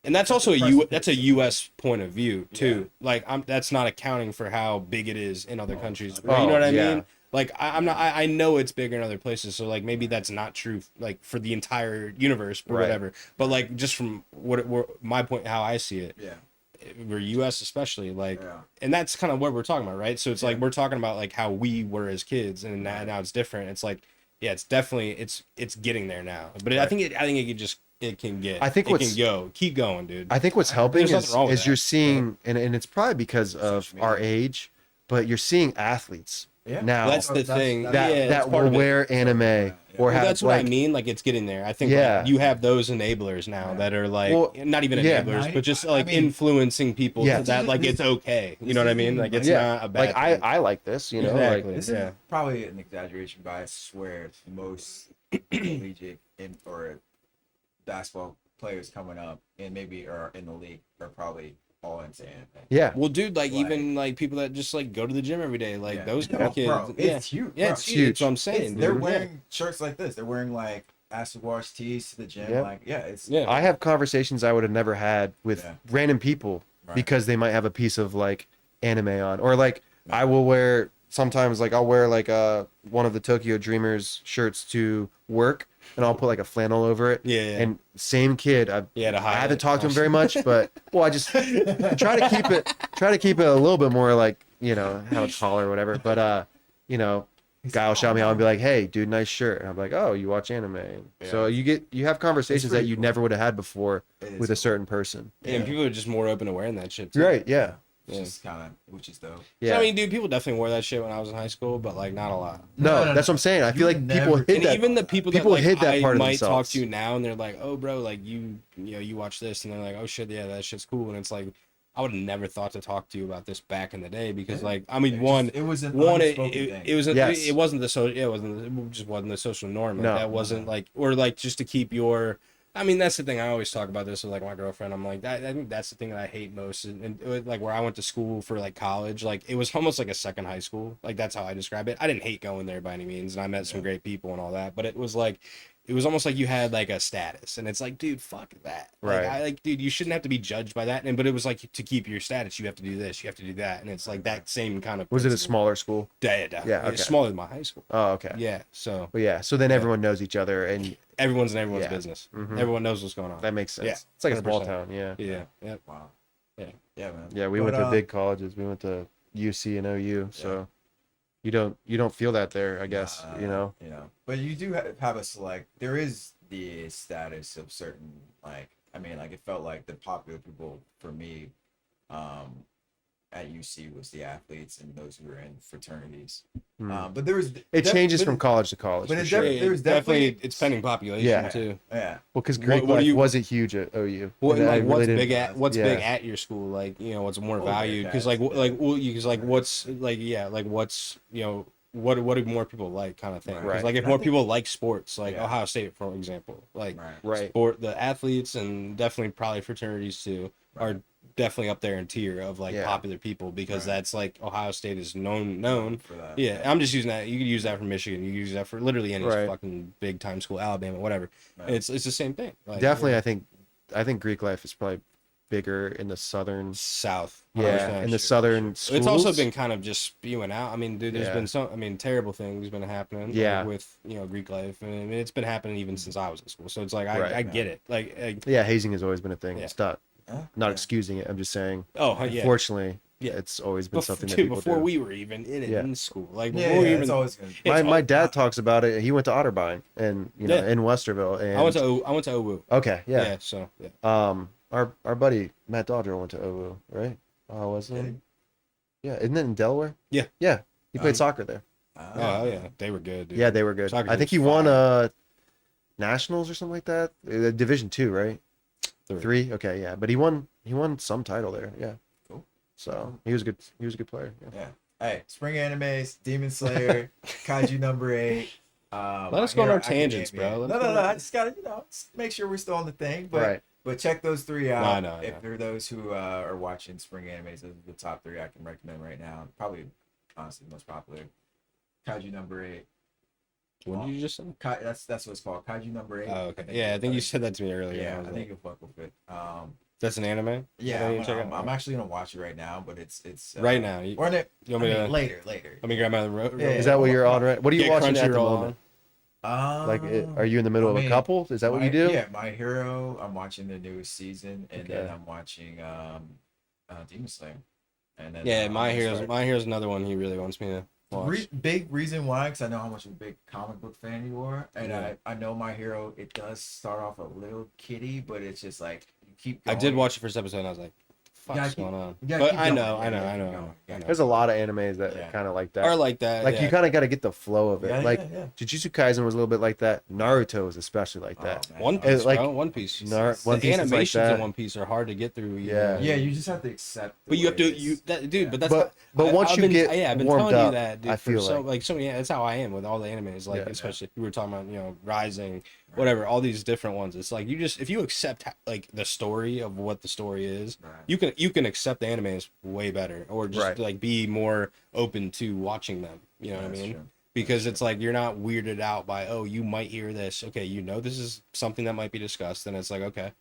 And that's also Precipice. that's a U.S. point of view too. Yeah. Like that's not accounting for how big it is in other countries. Oh, You know what I yeah. mean? Like I'm not. I know it's bigger in other places. So like maybe that's not true. Like for the entire universe or Right. whatever. But like just from my point, how I see it, yeah. we're U.S. especially like, Yeah. and that's kind of what we're talking about, right? So it's like Yeah. we're talking about like how we were as kids, and now it's different. It's like yeah, it's definitely it's getting there now. But I Right. think it can get. I think it what's- can go. Keep going, dude. I think what's helping There's nothing is, wrong with is you're that. seeing, and it's probably because of Social our media. age, but you're seeing athletes Yeah. now That's the thing. that Yeah, that's that part will of it. wear anime or Well, have that's what like I mean. Like it's getting there. I think Yeah. like, you have those enablers now that are like Well, not even yeah. enablers, but just I like mean- influencing people Yeah. to that like it's okay. You know what I mean? Like it's yeah, not a bad. like I thing. I like this, you know, Exactly. like This Yeah. is probably an exaggeration, but I swear most collegiate or basketball players coming up and maybe are in the league are probably all into anime. yeah, Well, dude, like Like- even like people that just like go to the gym every day, like Yeah. those kind Oh, of kids. bro, yeah, it's huge. yeah, bro. it's huge. That's what I'm saying. They're dude. wearing shirts like this. They're wearing like acid wash tees to the gym. Yeah. Like it's Yeah. I have conversations I would have never had with Yeah. random people Right. because they might have a piece of like anime on, or like I will wear sometimes like I'll wear like one of the Tokyo Dreamers shirts to work, and I'll put like a flannel over it. Yeah, yeah. And same kid, I Yeah, to I highlight. haven't talked to him very much, but well, I just try to keep it a little bit more like how it's tall or whatever. But guy will shout me out and be like, "Hey, dude, nice shirt." And I'm like, "Oh, you watch anime?" So you have conversations that pretty you cool. never would have had before It is with a cool. certain person. Yeah, and people are just more open to wearing that shit. Too. Right? Yeah. Which is dope. Yeah. So, I mean, dude, people definitely wore that shit when I was in high school, but like not a lot. no, that's what I'm saying. I feel like people never- hid And that. even the people people that like, hid that I part of might talk themselves. to now, and they're like, "Oh, bro, like you watch this," and they're like, "Oh shit, yeah, that shit's cool," and it's like, I would have never thought to talk to you about this back in the day because, Yeah. like, I mean, one, It was an it unspoken thing. wasn't Yes. it wasn't the social it just wasn't the social norm. Like, No. that wasn't like or like just to keep your. I mean, that's the thing. I always talk about this with like my girlfriend. I'm like, I think that's the thing that I hate most. And it was, like where I went to school for like college, like it was almost like a second high school. Like that's how I describe it. I didn't hate going there by any means, and I met some great people and all that. But it was like it was almost like you had like a status, and it's like, dude, fuck that. Like, Right. dude, you shouldn't have to be judged by that. And but it was like, to keep your status, you have to do this, you have to do that, and it's like that same kind of. Was it a principle. smaller school? Yeah. Yeah, It's okay. smaller than my high school. Oh, okay. Yeah, so Well, yeah. So then Yeah. everyone knows each other, and everyone's in everyone's Yeah. business. Mhm. Everyone knows what's going on. that makes sense. Yeah, It's like a small 100%. town. Yeah. Yeah. Wow. Yeah. Yeah, man. Yeah. We But, went to big colleges. We went to UC and OU. So you don't feel that there, I guess. You know. But you do have a select. There is the status of certain, like, I mean, like, it felt like the popular people for me, at UC was the athletes and those who were in fraternities. But there was It changes from college to college. but for it sure. definitely- there's definitely- it's pending population Yeah. too. yeah. Well, because What- Greek what do life you- wasn't huge at OU. What, And I like, really what's didn't- big at what's yeah. big at your school? Like, what's more Oh, valued? Because okay. what's like, like what's what do more people like, kind of thing. Right. 'Cause, Right. like, if And I more think- people like sports, like Yeah. Ohio State, for example, like Right. sport, the athletes and definitely probably fraternities too Right. are definitely up there in tier of like Yeah. popular people, because Right. that's like Ohio State is known. For that. Yeah, I'm just using that. You could use that for Michigan. You could use that for literally any Right. fucking big time school, Alabama, whatever. Right. It's the same thing. Like, Definitely, I think Greek life is probably bigger in the southern. South. Yeah, 100%. in the southern schools. It's also been kind of just spewing out. I mean, dude, there's Yeah. been terrible things been happening. like, Yeah. with Greek life, and I mean, it's been happening even since I was in school. So it's like Right. I get it. Like Yeah, hazing has always been a thing. Yeah. It's not Yeah. excusing it. I'm just saying. oh yeah, Unfortunately, Yeah. it's always been something that dude, people before do. we were even in it Yeah. in school, like Yeah, before we it's even. always gonna. it's my all- dad talks about it. He went to Otterbein and Yeah. in Westerville. And I went to OWU. Okay, yeah. So yeah. Our buddy Matt Dodger went to OU, right? Oh, wasn't Did it? Yeah, isn't it in Delaware? Yeah. Yeah. He played Um, soccer there. Oh yeah, they were good, dude. Yeah, they were good. Soccer I think he team's won fire. nationals or something like that. Division 2, right? Three. Okay, yeah. But he won some title there. Yeah. Cool. So he was a good player. Yeah. Yeah. Hey, Spring Animes, Demon Slayer, Kaiju number 8. Let us go on our tangents, bro. Let's No. go. I just gotta, just make sure we're still on the thing. But Right. but check those 3 out. No, if yeah. there are those who are watching Spring Animes, those are the top 3 I can recommend right now. Probably, honestly, the most popular. Kaiju number 8. What did you just say? That's what it's called. Kaiju number 8. Oh, okay. Yeah, I think you said that to me earlier. Yeah, I I was think like, you'll fuck with it. that's an anime. Yeah, You check it out? I'm actually gonna watch it right now, but it's Right now. You or want me to later. let me grab my road? Yeah. Is that what you're on? Right? What are you Get watching at the Crunchyroll moment? on. Like, are you in the middle of a couple? Is that what you do? Yeah, My Hero. I'm watching the newest season, and then Okay. I'm watching Demon Slayer. And then Yeah, I'm My gonna Hero's start- My Hero's another one he really wants me to watch. Big reason why, because I know how much of a big comic book fan you are, and Yeah. I know My Hero. It does start off a little kiddie, but it's just like you keep. I Going. did watch the first episode and I was like, gotta fuck's keep- going on? you gotta But keep I going. know, Yeah, I know, you I gotta know, keep I know. going. I know. There's a lot of animes that Yeah. are kind of like Or that. like that. Like yeah. you kind of got to get the flow of it. Yeah, like yeah. Jujutsu Kaisen was a little bit like that. Naruto was especially like that. Oh, man. One It, Piece, like, bro. One Piece. One The Piece is like animations that. in One Piece are hard to get through. Yeah. Yeah, you just have to accept. But you have to, Yeah. but that's. But once I've you been, get I've been warmed telling up, you that, dude. I feel so many. Yeah, that's how I am with all the animes. Like, Yeah. especially we were talking about, Rising, whatever, all these different ones. It's like if you accept like the story of what the story is, Right. you can accept the animes way better, or just Right. like be more open to watching them. You know what I That's mean? true. Because it's like you're not weirded out by, oh, you might hear this. Okay, this is something that might be discussed, and it's like, okay,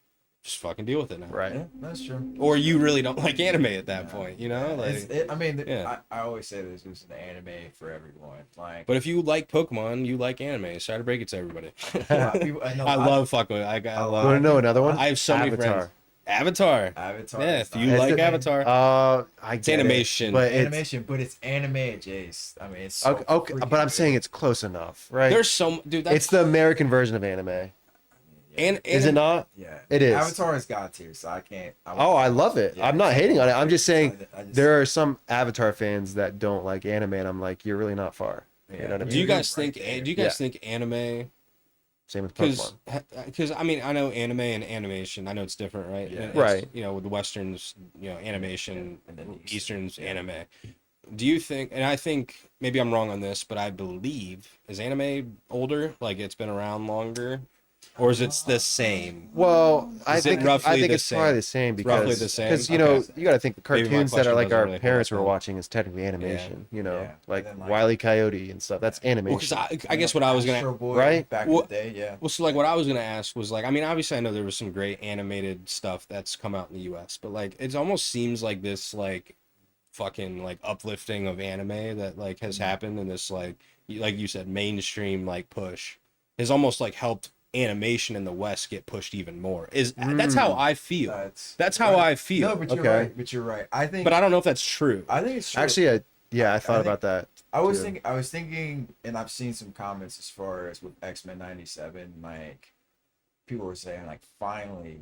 just fucking deal with it now. Right. Yeah, that's true. Or you really don't like anime at that Yeah. point, Like, yeah. I always say this is an anime for everyone. Like, but if you like Pokemon, you like anime. Sorry to break it to everybody. a lot of people, I love fucking. I You love. want to know another one? I have so many Avatar. friends. Avatar. Avatar. Yeah, is if you not like anime. Avatar. I It's get it, animation. but it's Animation, but it's anime adjacent. I mean, it's so okay. freaking But I'm good. saying it's close enough, right? There's so dude. That's It's the American version of anime. and Is it not? Yeah, It is. Avatar is god tier, so I can't. Oh, I love it. Yeah. I'm not hating on it. I'm just saying I just- there are some Avatar fans that don't like anime, and I'm like, you're really not far. You Yeah. know what I do mean? you guys Right think? there. Do you guys Yeah. think anime? Same with Pokemon. Because I mean I know anime and animation. I know it's different, right? Yeah. It's, Right. With the westerns, animation, And then the Eastern's yeah. anime. Do you think? And I think maybe I'm wrong on this, but I believe is anime older? Like it's been around longer. or is it the same? Well, I Is it think roughly the it's same? probably the same It's roughly because the same? because Okay. you got to think the Maybe my cartoons that are question like doesn't our really hold parents up were then. watching is technically animation. You know, Yeah. like And then, like- Wile E. Coyote and stuff. That's Well, animation. because I guess what I was gonna Astro Boy right? back Well- in the day, yeah. Well, so like what I was gonna ask was like, I mean, obviously I know there was some great animated stuff that's come out in the U.S., but like it almost seems like this like fucking like uplifting of anime that like has happened, and this like you said mainstream like push has almost like helped animation in the West get pushed even more. That's how I feel. That's how I feel. No, but you're Okay. right. But you're right. I think. But I don't know if that's true. I think it's true. Actually, I thought think- about that. I was too. thinking. I was thinking, and I've seen some comments as far as with X-Men '97. Like, people were saying, like, finally,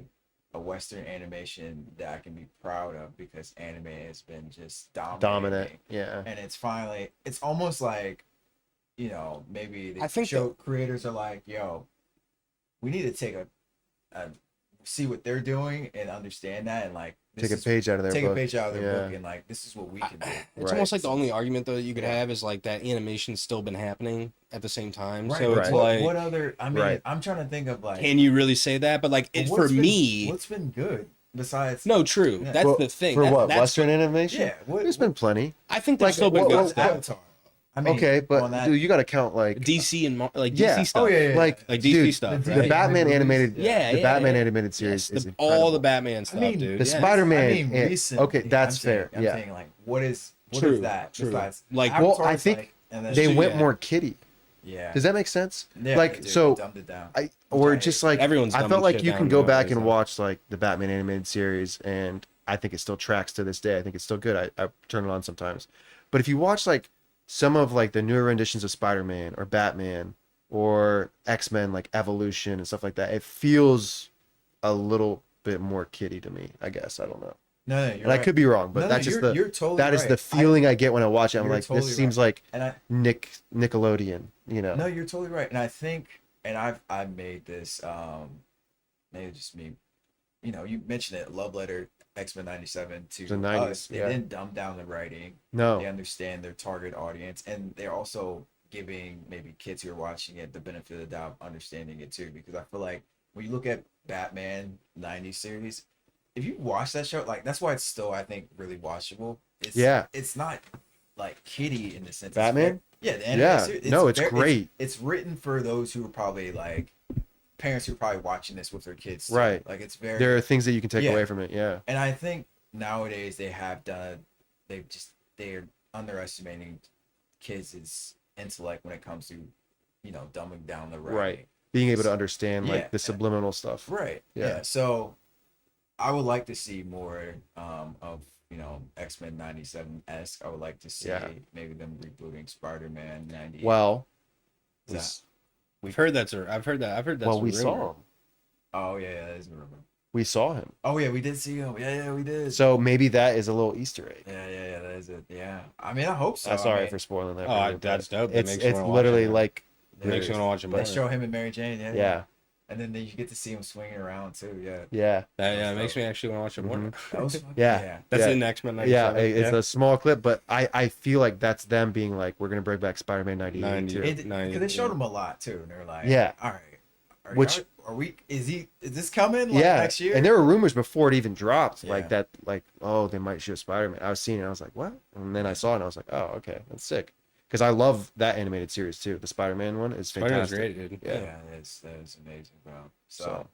a Western animation that I can be proud of because anime has been just Dominant. Yeah. and it's finally. It's almost like, you know, maybe the I think show creators are like, yo, we need to take a see what they're doing and understand that, and like Take a page out of their take book. a page out of their Yeah. book, and like this is what we can do. It's Right. almost like the only argument though that you could Yeah. have is like that animation's still been happening at the same time. Right. So but it's what, like, what other? I mean, Right. I'm trying to think of like. can you really say that? But like, but it, what's for been- me, what's been good besides? no, true. Yeah. That's Well, the thing. For what? That's Western animation? Yeah. There's been plenty. I think there's like, still been what- good what- stuff. Avatar. I mean, Okay, on but that- dude, you got to count like DC and like Yeah. DC stuff. Oh yeah, yeah, like Like DC dude, stuff, the right? the Batman movies, animated. Yeah, the yeah, Batman yeah. animated series Yes, is all incredible. the Batman stuff, mean, dude. The yes. Spider-Man. I mean, and- recent. okay, that's fair. I'm Yeah. saying like, what is True, that? true. Besides, Like- Well, Avatar's I think like, and then They Yeah. went more kiddie. yeah. Does that make sense? Yeah, like dude, so, dumbed it down. or Which I just hate. like Everyone's I dumbing felt like shit you down can go back nowadays, and though. watch like the Batman animated series, and I think it still tracks to this day. I think it's still good. I turn it on sometimes, but if you watch like some of like the newer renditions of Spider-Man or Batman or X-Men, like Evolution and stuff like that, it feels a little bit more kiddie to me. I guess I don't know, No, you're and right. I could be wrong, but No, that's just you're totally that is right. the feeling I get when I watch it. I'm you're like, totally this seems right. like And I Nickelodeon, you know? no, you're totally right. And I think, and I've made this, maybe just me, you know, you mentioned it, love letter X-Men '97 to The 90s, us. They yeah. didn't dumb down the writing. No, They understand their target audience, and they're also giving maybe kids who are watching it the benefit of the doubt, of understanding it too. Because I feel like when you look at Batman '90s series, if you watch that show, like that's why it's still, I think, really watchable. It's, Yeah. it's not like kiddie in the sense. Batman? Yeah, the animated Yeah. series, No, it's great. It's written for those who are probably like parents who are probably watching this with their kids too. Right. Like it's very there are things that you can take Yeah. away from it. Yeah. and I think nowadays they're underestimating kids' intellect when it comes to, you know, dumbing down the writing. Right. Being able to understand Yeah. like the subliminal stuff. Right. Yeah. Yeah. So I would like to see more of, you know, X-Men '97-esque. I would like to see Yeah. maybe them rebooting Spider-Man '98. Well, Is this- I've heard that's I've heard that's well, a we rumor. saw him. Oh yeah, that is a rumor. We saw him. Oh yeah, we did see him. Yeah, we did. So maybe that is a little Easter egg. Yeah, that is it. Yeah. I mean, I hope so. I'm sorry I mean, for spoiling that. Oh, for you, that's but dope. That It's makes you wanna watch literally it. like It makes you want to watch it more. They show him and Mary Jane. yeah, And then you get to see him swinging around too. Yeah. yeah, Yeah, it makes me actually want to watch it more. Mhm. That was fucking, Yeah. That's Yeah. in X-Men yeah. 97. It's a small clip, but I feel like that's them being like, we're gonna bring back Spider-Man '98 90. too. Because they showed him a lot too, and they're like, Yeah. all right. Which- are we? Is this coming? Like, Yeah, next year? and there were rumors before it even dropped, like Yeah. that, like, oh, they might show Spider-Man. I was seeing it, I was like, what? And then I saw it, and I was like, oh, okay, that's sick. Because I love that animated series too. The Spider-Man one is Spider-Man's fantastic. great, dude. Yeah, Yeah. that is amazing, bro. So, So,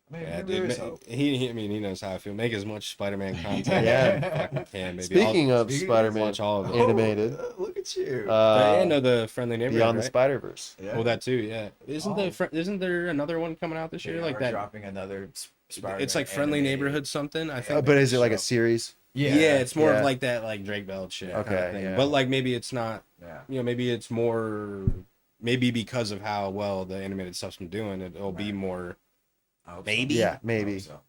I mean, Yeah, maybe dude. there is hope. I mean, he knows how I feel. Make as much Spider-Man content Yeah. as you fucking can, baby. speaking of speaking- Spider-Man watch all of it. animated, Look at you. The Friendly Neighborhood, Beyond the right? Spider-Verse. yeah. Well, that too, yeah. Isn't there another one coming out this They year like are that? dropping another Spider-Man It's like Friendly animated. Neighborhood something. I think. But is it like a show. series? Yeah, it's more Yeah. of like that, like Drake Bell shit. kind of Okay, thing. yeah. But like maybe it's not. Yeah. You know, maybe it's more. Maybe because of how well the animated stuff's been doing, it'll be Right. more. I hope Maybe? So. Yeah, I hope maybe. so.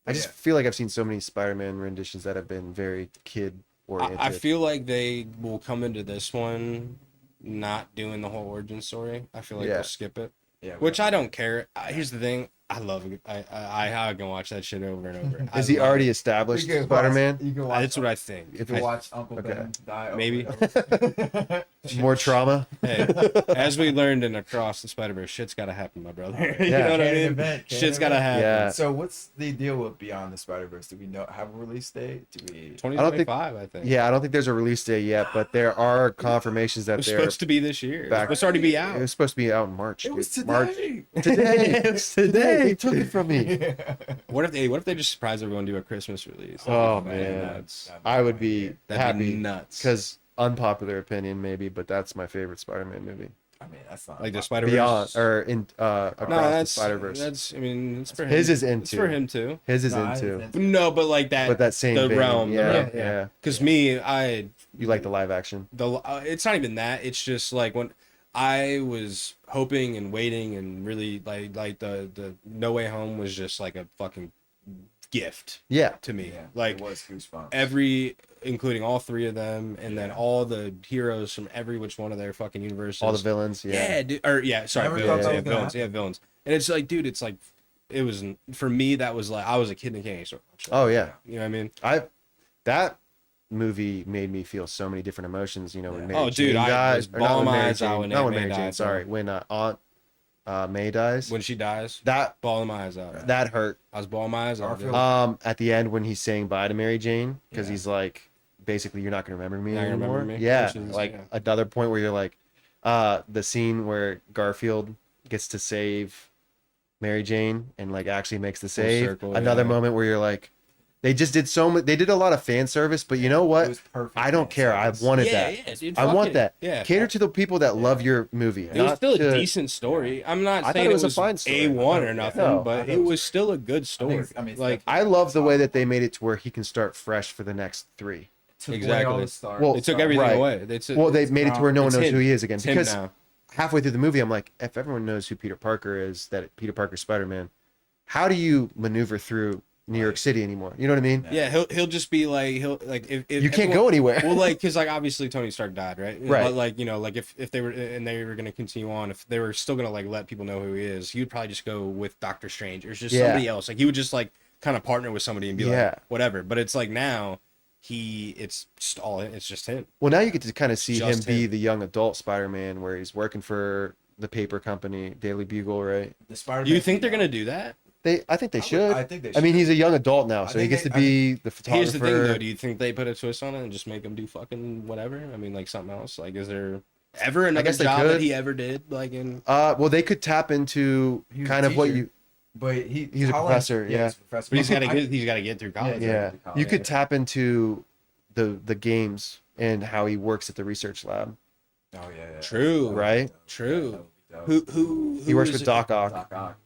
I just feel like I've seen so many Spider-Man renditions that have been very kid oriented. I feel like they will come into this one not doing the whole origin story. I feel like Yeah. they'll skip it, Yeah. which I don't care. Here's the thing: I love it. I can watch that shit over and over. I Is he love already it. established You can Spider-Man? watch- You can watch. That's what I think. You can watch Uncle Okay. Ben die. over Maybe. and over. More trauma. Hey, as we learned in Across the Spider-Verse, shit's gotta happen, my brother. You Yeah. know what I Canon mean? event, canon Shit's gotta event. happen. Yeah. So what's the deal with Beyond the Spider-Verse? Do we know have a release date? Do we? 2025, I think. Yeah, I don't think there's a release date yet, but there are confirmations It that was they're supposed to be this year. It was back. supposed to already be out. It was supposed to be out in March. It dude. was March. today. Today. It was Today. today. They took it from me. What if they just surprise everyone and do a Christmas release? Oh, That'd be man. nuts. I would be That'd be happy nuts. because unpopular opinion maybe, but that's my favorite Spider-Man movie. I mean, that's not Like the Beyond Spider-Verse. or in Across No, the that's Spider-Verse. That's. I mean, it's for him. His is It's into. for him too. His is No, into. No, but like that. But that same the vein, realm. Yeah, Yeah. yeah. Because me, I You like the live action? it's not even that. It's just like when I was hoping and waiting and really like the No Way Home was just like a fucking gift Yeah. to me. Yeah, Like it was Goosebumps. including all three of them, and then all the heroes from every which one of their fucking universes. All the villains. Yeah, Yeah. dude, or sorry, Never villains. thought that Yeah, was gonna villains. Yeah, villains. And it's like, dude, it's like, it was for me. That was like I was a kid in the candy store. Oh yeah. You know what I mean? That movie made me feel so many different emotions. You know, when Mary Oh, Jane dude, I dies, was or not bawling when my Mary eyes out Jane, when not Aunt when May Mary Jane. died, Sorry, bro. when Aunt May dies. When she dies, That bawling my eyes out. that hurt. I was bawling my eyes out. dude. Garfield. At the end when he's saying bye to Mary Jane because Yeah. he's like, basically, you're not gonna remember me Not gonna anymore. remember me? Yeah, Which is- like yeah. another point where you're like, the scene where Garfield gets to save Mary Jane and like actually makes the save. circle, Another yeah. moment where you're like, they just did so much. They did a lot of fan service, but you know It what? was perfect I don't fan care. I service. wanted yeah, that. yeah, dude, I fuck want it. that. Yeah. Cater to the people that love your movie. It was not still a to- decent story. I'm not I thought saying it it was was a fine story. A1 or Yeah. nothing, No, I but thought it it was was still a good story. it's Like I love the way that they made it to where he can start fresh for the next three. Took away Exactly. all the stars. Well, they took everything right. away. Well, they made it to where no one It's knows him. who he is again. It's him Because now. halfway through the movie, I'm like, if everyone knows who Peter Parker is, that Peter Parker's Spider-Man, how do you maneuver through New York City anymore? You know what I mean? Yeah, he'll just be like if You can't go anywhere. Well, like because like obviously Tony Stark died, right? Right. But like like if they were and they were gonna continue on, if they were still gonna like let people know who he is, he would probably just go with Doctor Strange or just Yeah. somebody else. Like he would just like kind of partner with somebody and be Yeah. like whatever. But it's like now it's just him. Well, now you get to kind of see him Just be him. the young adult Spider-Man, where he's working for the paper company, Daily Bugle, right? The Spider-Man Do you think they're thing, gonna do that? I think they should. I think they I mean, should. he's a young adult now, I so he think gets they- to I be the photographer. Here's the thing though, do you think they put a twist on it and just make him do fucking whatever? I mean, like something else. Like, is there ever another guess they job could. that he ever did? Like in Well, they could tap into He was kind a of what teacher. you. But he's a professor, yeah. he's a professor. but he's got to I- get through college. Yeah, Yeah, exactly, college. you could tap into the games and how he works at the research lab. Oh yeah. True. Right? True. That would be dope. Who He works is with it? Doc Ock, Doc Ock.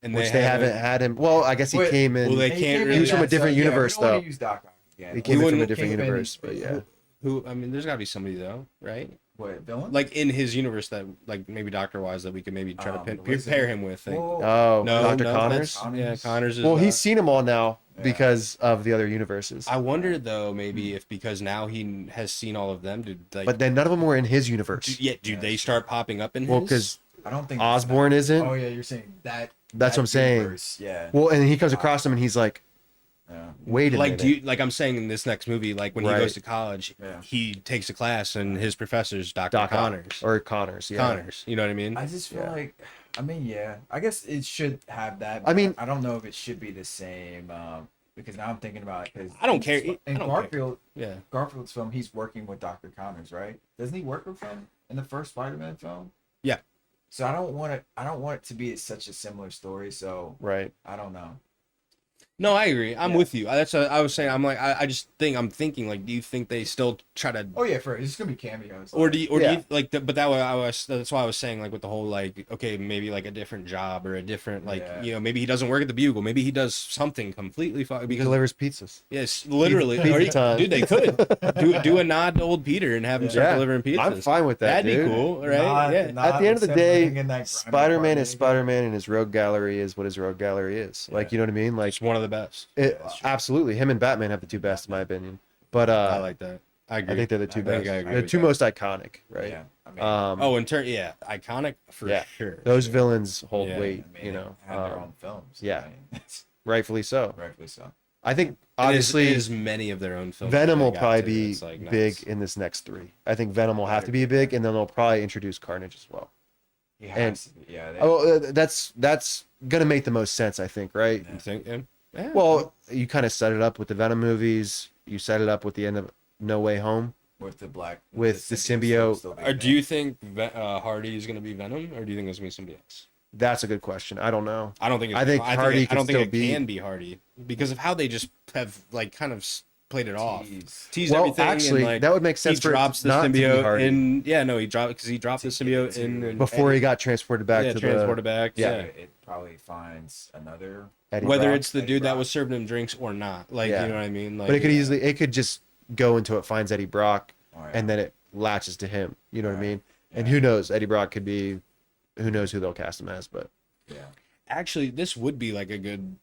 And which they haven't had him. Well, I guess he Wait, came in. well, they He can't came really- in He was from a that, different so, yeah, universe, we don't wanna though. Use Doc Ock again. He came in from a wouldn't- different came in- universe, but yeah. Who? I mean, there's got to be somebody though, right? What villain? Like in his universe that, like maybe Doctor Wise, that we could maybe try to The Wizard. pair him with. Whoa. Oh, No, Dr. no, Connors. that's- Yeah, Connors is. Well, he's seen them all now Yeah. because of the other universes. I wonder though, maybe if because now he has seen all of them, did like? But then none of them were in his universe. do Yeah, they that's start popping up in Well, his? because I don't think Osborn isn't. Oh yeah, you're saying that. That's that what I'm saying. universe, Yeah. Well, and he comes across him and he's like, Yeah. "Wait a like minute." do you, like I'm saying in this next movie, like when he Right. goes to college, Yeah. he takes a class and his professor's Dr. Doc Ock. Connors. Or Connors. Yeah. Connors, you know what I mean? I just feel Yeah. like, I mean, yeah, I guess it should have that. I mean- I don't know if it should be the same because now I'm thinking about it. Because I don't care. In I don't care. Garfield, Yeah. Garfield's film, he's working with Dr. Connors, right? Doesn't he work with him in the first Spider-Man film? Yeah. So I don't want it. I don't want it to be such a similar story. So Right. I don't know. No, I agree. I'm Yeah. with you. That's what I was saying. I'm like, I just think I'm thinking like, do you think they still try to, Oh yeah, it's gonna be cameos. or do you, Yeah. like, but that way I was. That's why I was saying like with the whole like, okay, maybe like a different job or a different like, Yeah. maybe he doesn't work at the Bugle. Maybe he does something completely He because delivers pizzas. yes, literally, Pizza Or you- time. dude, they could do a nod to old Peter and have him start Yeah. delivering pizzas. I'm fine with that, That'd dude. be cool, right? Not- Yeah. not At the end of the except day, bringing that grimy Spider-Man part is in. Spider-Man, and his rogue gallery is what his rogue gallery is. Like, Yeah. you know what I mean? Like, It's one of the best. absolutely, him and Batman have the two best, in my opinion. But I like that. I agree. I think they're the two I best. think I agree The with two that. most iconic, right? Yeah. I mean, Oh, in turn, yeah, iconic for Yeah. sure. Those villains hold Yeah. weight, I mean, you know. they have their own films. yeah. I mean, Rightfully so. rightfully so. I think And obviously as many of their own films. Venom that will they got probably to, be it's, like, big nuts. in this next 3. I think Venom will have to be big, and then they'll probably introduce Carnage as well. He And- has to be. Yeah. That's gonna make the most sense, I think, right? You think? Yeah. Yeah. Well, you kind of set it up with the Venom movies. You set it up with the end of No Way Home. with the black With the symbiote. still being Or do there. you think Hardy is going to be Venom, or do you think it's going to be somebody else? That's a good question. I don't know. I don't think. I think Hardy I could don't think still it be- can be Hardy because of how they just have like kind of played it off, Tease. teased Well, everything. actually, and, like, that would make sense he for it drops the not to be symbiote Hardy. in. Yeah, no, he dropped because he dropped the symbiote in and Before he got transported back yeah, to transported the back. yeah. Yeah. It probably finds another. Eddie Whether Brock. it's the Eddie dude that Brock. was serving him drinks or not, like Yeah. you know what I mean. Like, But it could just go into it, finds Eddie Brock, Oh, yeah. and then it latches to him. You know what I Right. mean? And Yeah. who knows? Eddie Brock could be, who knows who they'll cast him as? But Yeah. actually, this would be like a good,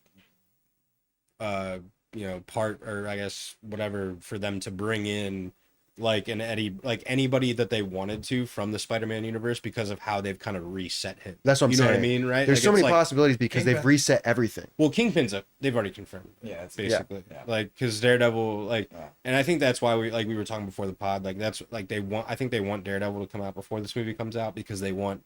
part or I guess whatever for them to bring in, like an Eddie, like anybody that they wanted to from the Spider-Man universe because of how they've kind of reset him. that's what I'm you saying. know what I mean, right? There's Like, so it's many like, possibilities because they've Kingpin. reset everything. Well, Kingpin's they've already confirmed. Yeah. It's Basically, Yeah. like because Daredevil, like, Yeah. and I think that's why we were talking before the pod, like that's like I think they want Daredevil to come out before this movie comes out because they want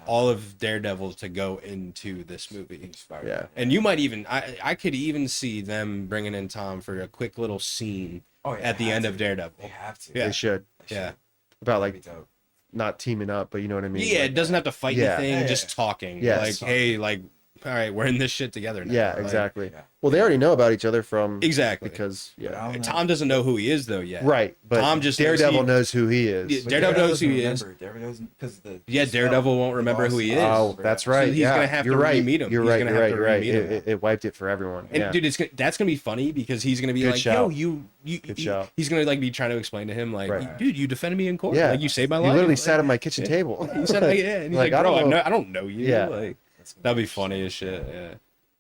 all of Daredevil to go into this movie. Spider-Man. Yeah. And you might even I could even see them bringing in Tom for a quick little scene Oh, yeah, at the they end have of to. Daredevil. They have to. Yeah. They should. They Yeah. should. About That'd like be dope. not teaming up, but you know what I mean? Yeah, Like, it doesn't have to fight Yeah. anything, Yeah, just yeah. talking. Yes. Like, hey, like, all right, we're in this shit together now. yeah, Like, exactly. Yeah. Well, they already know about each other from Exactly. because But I yeah, don't know. Tom doesn't know who he is though yet. right. But Tom just knows Daredevil he- knows who he is. Yeah, But Daredevil knows who he doesn't is. remember. Daredevil doesn't because the Yeah, Daredevil won't remember who he is. Oh, that's right. So he's yeah, gonna have you're to right. re-meet him. You're He's right. gonna You're have right. to You're right. re-meet him. It wiped it for everyone. And yeah. dude, that's gonna be funny because he's gonna be Good like, shout. yo, you Good shout. he's gonna like be trying to explain to him like, Right. dude, you defended me in court. Yeah. Like you saved my You life. literally Like, sat at my kitchen yeah. table. He said, like, yeah, and he's like, I bro, don't know. I don't know you. Yeah. Like that'd be funny as shit.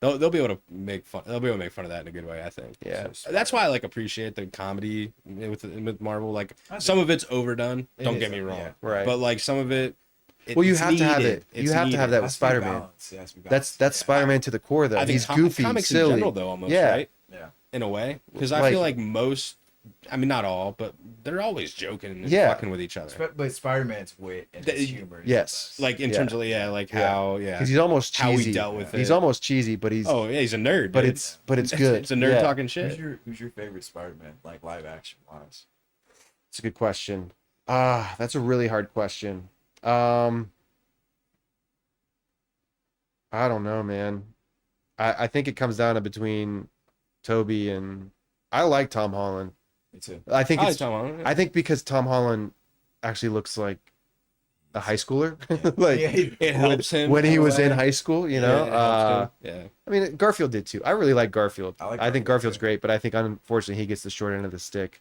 Yeah, they'll be able to make fun. They'll be able to make fun of that in a good way. I think. Yeah. That's why I like appreciate the comedy with Marvel. Like some of it's overdone. It Don't is, get me wrong. yeah. Right. But like some of it. Well, you it's have to have needed. it. You It's have to have needed. that with Spider-Man. That's Yeah. Spider-Man to the core though. I think He's goofy, comics silly. in general though, almost Yeah. right Yeah. in a way, because I Like- feel like most. I mean, not all, but they're always joking and Yeah. fucking with each other. But Spider-Man's wit and his humor. is Yes. the best. Like in Yeah. terms of like how Because he's almost cheesy. how we dealt with He's it. almost cheesy, but he's Oh yeah, he's a nerd. but dude. it's good. It's a nerd Yeah. talking shit. Who's your favorite Spider-Man, like live action wise? It's a good question. That's a really hard question. I don't know, man. I think it comes down to between Toby and I like Tom Holland. Me too. I think I like it's Tom Holland. I think because Tom Holland actually looks like a high schooler. like Yeah, it helps him when he in a was in way. high school, you Yeah, know. it helps him. Yeah. I mean, Garfield did too. I really like Garfield. I like I think Garfield, Garfield's too. great, but I think unfortunately he gets the short end of the stick.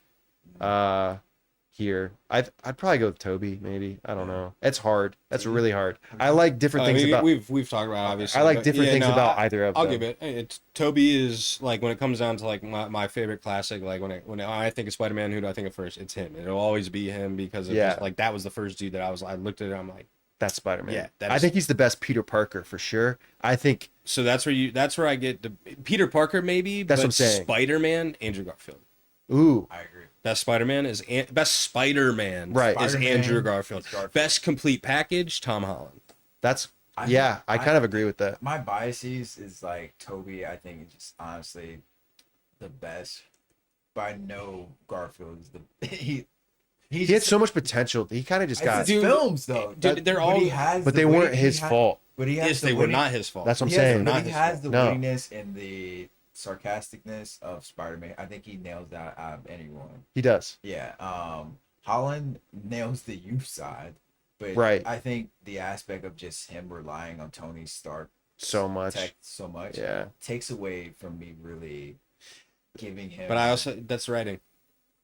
Here, I'd probably go with Toby. Maybe I don't know. It's hard. That's really hard. I like different things about. we've talked about obviously. I like but different yeah, things no, about either of I'll them. give it. It's Toby is like when it comes down to like my favorite classic. Like when I think of Spider-Man, who do I think of first? It's him. It'll always be him because of Yeah. just, like that was the first dude that I looked at it. I'm like, That's Spider-Man. Yeah, that I is- think he's the best Peter Parker for sure. I think so that's where I get the Peter Parker maybe. That's but what I'm saying. Spider-Man, Andrew Garfield. ooh, I agree. Best Spider-Man is best Spider-Man Right. is Spider-Man Andrew Garfield. is Garfield. Best complete package, Tom Holland. that's I yeah. I think- kind of agree with that. My biases is like Toby. I think is just honestly the best. But I know Garfield is the He had so much potential. He kind of just got. It's his Dude, films though. dude, they're all- But they weren't his fault. But he has Yes, the they were witty- not his fault. That's what I'm he has- saying. But Not he his has fault. the No. wittiness and the sarcasticness of Spider-Man. I think he nails that out of anyone. He does. Yeah. Holland nails the youth side, but Right. I think the aspect of just him relying on Tony Stark So much. tech so much Yeah. takes away from me really giving him. But I also that's writing.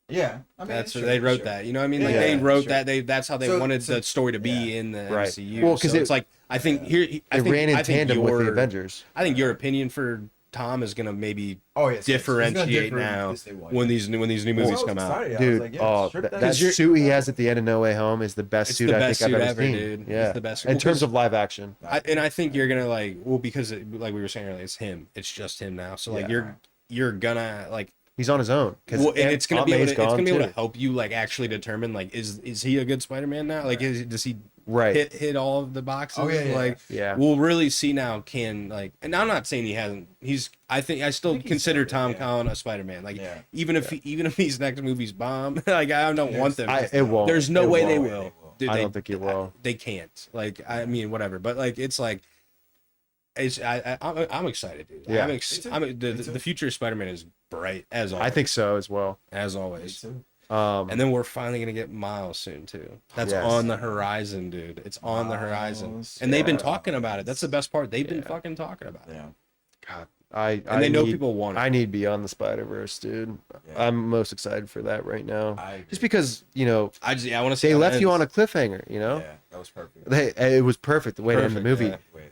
yeah, I mean That's sure, they wrote sure. that. You know what I mean? Like Yeah, they wrote sure. that. That's how they So- wanted so- the story to be yeah. in the Right. MCU. Well, 'cause so it- it's like I think here I It think, ran in I think tandem with the your- Avengers. I think your opinion for Tom is gonna maybe Oh yes, yes. He's gonna differentiate differ now this day one. when these new movies Well, I was come out. excited. I was Dude, like, yeah, oh, sure, that that's- suit he has at the end of No Way Home is the best It's suit the I best think I've suit ever ever, seen. dude. It's Yeah, the best. in Well, terms 'cause of live action. and I think you're gonna like, well, because like we were saying earlier, it's him. It's just him now. So like Yeah. you're you're gonna like. He's on his own because Well, and it's gonna be able to, gone it's gonna be able too. to help you like actually determine like is he a good Spider-Man now? Like does he Right. hit all of the boxes? Oh, yeah. Like Yeah. we'll really see now. Can like, and I'm not saying he hasn't. I still he's consider started, Tom yeah. Holland a Spider-Man. Like Yeah. even if these next movies bomb, like I don't want them. It won't. There's no It way won't. they will. Dude, I don't think it will. They can't. Like I mean, whatever. But like it's like. I'm excited, dude. Yeah. The future of Spider-Man is bright as always. I think so as well. As Me always. too. And then we're finally gonna get Miles soon too. That's Yes. on the horizon, dude. It's on the horizon, Miles, and they've been yeah. talking about it. That's the best part. They've been Yeah. fucking talking about it. Yeah. God, And they know people want it. I need Beyond the Spider-Verse, dude. Yeah. I'm most excited for that right now. I agree. Just because I I want to say they left you on a cliffhanger. Yeah, that was perfect. It was perfect the way to end the Perfect, movie. yeah. Wait,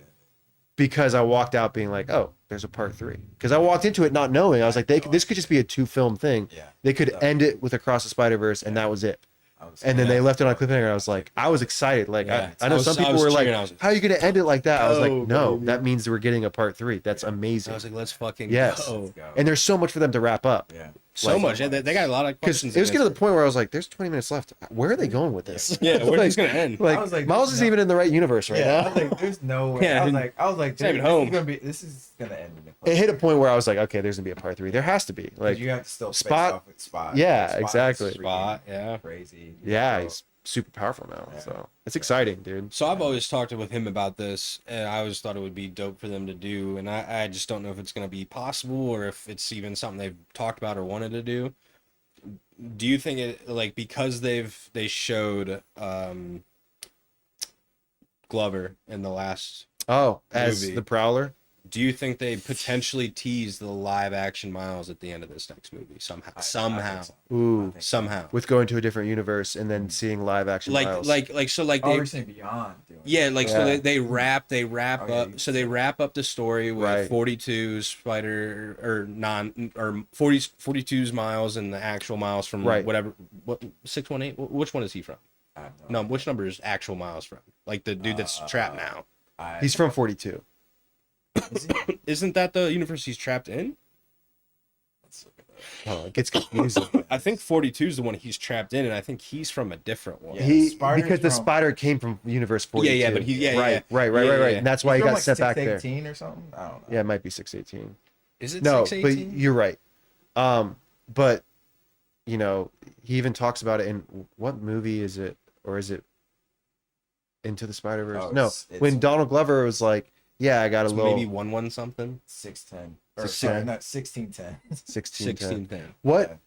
Because I walked out being like, oh, there's a part 3. Because I walked into it not knowing. I was like, this could just be a 2-film thing. Yeah. They could end it with Across the Spider-Verse, and that was it. I was, And then they left it on a cliffhanger. And I was like, I was excited. Like, Yeah. I know I was- some I people was were like, cheering. I was like, how are you going to end it like that? I was go, like, no, baby. that means we're getting a part 3. That's amazing. I was like, let's fucking Yes. go. Let's go. And there's so much for them to wrap up. Yeah. So Like- much. They got a lot of Because questions. it was getting to the point where I was like, there's 20 minutes left. Where are they going with this? Yeah, where's like, this gonna end? Like, I was like, Miles there's isn't even in the right universe right Yeah. I now. was like, there's no way. Yeah, I was like, not even dude, home. this is gonna end in It the hit a point where I was like, okay, there's going to be a part 3. There has to be. Like, you have to still face Spot- off with Spot. Yeah, Spot is exactly. freaking Spot, yeah. Crazy. yeah, So, he's super powerful now. Yeah. So it's exciting, dude. So I've always talked with him about this, and I always thought it would be dope for them to do, and I just don't know if it's going to be possible or if it's even something they've talked about or wanted to do. Do you think it like because they showed Glover in the last? Oh, as Movie. the Prowler? Do you think they potentially tease the live action Miles at the end of this next movie somehow? I Somehow, think so. Ooh. I think so. somehow. With going to a different universe and then seeing live action Miles. So like Oh, they you're saying Beyond. Doing yeah like so Yeah. they wrap Oh, yeah, up you so they wrap up the story with Right. 42's Spider or 42's Miles and the actual Miles from Right. whatever 618 which one is he from? I have No, idea. which number is actual Miles from? Like the dude that's trapped now. He's from 42. Is he? Isn't that the universe he's trapped in? Let's look it up. Oh, it gets confusing. I think 42 is the one he's trapped in, and I think he's from a different one. Yeah. Spider's Because the from- spider came from universe 42. Yeah, but right. Yeah, yeah. And that's why He's he from, got set back there. 618 or something. I don't know. Yeah, it might be 618. Is it No, but 618? you're right. But he even talks about it in what movie is it, or is it Into the Spider-Verse? Oh, No, it's- when Donald Glover was like, "Yeah, I got a It's little maybe 11 something. 610 or 610. sorry, not 1610. 1610." 1610. What?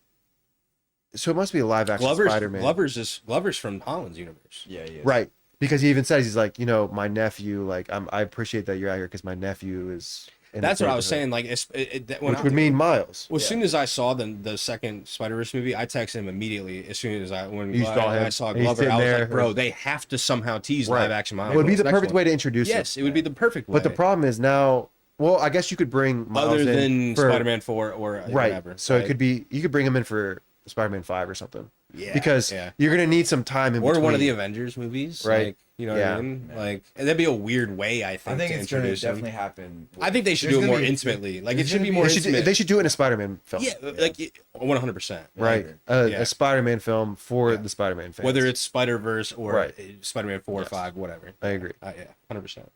So it must be a live action Spider-Man, Glover's from Holland's universe. Yeah, yeah. right? Because he even says he's like, my nephew. Like, I appreciate that you're out here because my nephew is. In the That's what I was neighborhood." saying. Like, Which would mean Miles. Well, as Yeah. soon as I saw the second Spider-Verse movie, I texted him immediately. As soon as You saw him. I saw And he's Glover, sitting I was there. like, bro, they have to somehow tease Right. live action Miles. It would be in the this next perfect one. way to introduce it. Yes, it would be the perfect way. But the problem is now. Well, I guess you could bring Miles other in than for, Spider-Man 4 or right? whatever. So it right? could be you could bring him in for Spider-Man 5 or something. Yeah, Because yeah. you're gonna need some time in Or between. one of the Avengers movies, Right. Like, you know Yeah. what I mean? Yeah. Like, and that'd be a weird way, I think, I think to it's going to introduce him. definitely happen. I think they should There's do it gonna more be- intimately. Like, it there's should gonna be be- more They should, intimate. they should do it in a Spider-Man film. Yeah, like 100%. Right. agree. Yeah. A Spider-Man film for Yeah. the Spider-Man fans. Whether it's Spider-Verse or Right. Spider-Man 4 Yes. or 5, whatever. I agree. Yeah, 100%.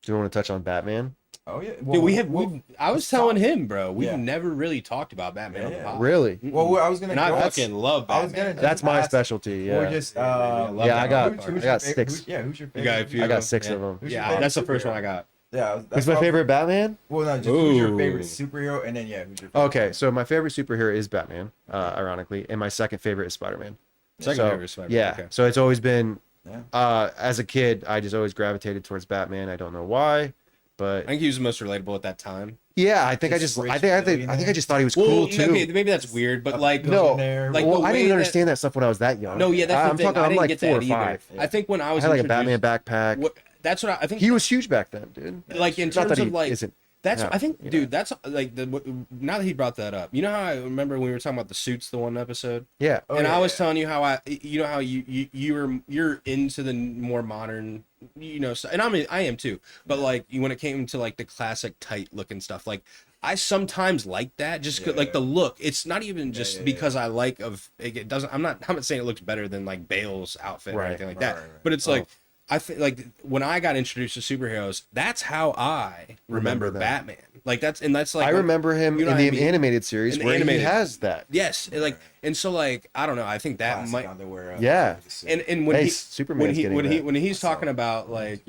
Do you want to touch on Batman? Oh yeah. Dude, I was telling him, bro, we've Yeah. never really talked about Batman on the Yeah. pod. Really? Well, I was gonna. And I go- fucking love I was Batman. gonna- That's my ask- specialty. Or Yeah. just. Yeah, I love Yeah, I got- who's I your got favorite- 6. Yeah, who's your favorite? You got a few. I got of 6 them, of them. Who's your Yeah, favorite that's the first superhero? one I got. Yeah, Who's that's my probably- favorite Batman? Well, no, just who's your Ooh. favorite superhero, and then who's your favorite? Okay, so my favorite superhero is Batman, ironically, and my second favorite is Spider-Man. Second So, favorite is Spider-Man. Yeah, Okay. so it's always been. Yeah. As a kid, I just always gravitated towards Batman. I don't know why, I but think he was the most relatable at that time. yeah, I think I Just just, rich I think I billionaire. just thought he was Well, cool too. maybe that's weird, but like, No, like well, the I didn't way even that- understand that stuff when I was that young. No, yeah, that's I'm the thing. talking. I I'm didn't like get 4 that or either. 5. I think when I I was had like a introduced- Batman backpack. That's what I think. He was huge back then, dude. Like in Not terms that he of like isn't. That's Yeah, I think, you know. dude. That's like now that he brought that up. You know how I remember when we were talking about the suits, the one episode, Yeah. Oh, and yeah, I was yeah. telling you how how you're into the more modern, and I am too. But like when it came to like the classic tight looking stuff, like I sometimes like that just Yeah. like the look. It's not even just yeah, because I like it doesn't. I'm not saying it looks better than like Bale's outfit or Right, anything like right, that. right. But it's like. I think like when I got introduced to superheroes, that's how I remember them. Batman. Like that's like I remember him you know in what the I mean? animated series In the where animated- he has that. Yes, and like and so like I don't know. I think that Classic might underwear. Yeah. and when Hey, he Superman's getting that. when he's I saw talking it. about like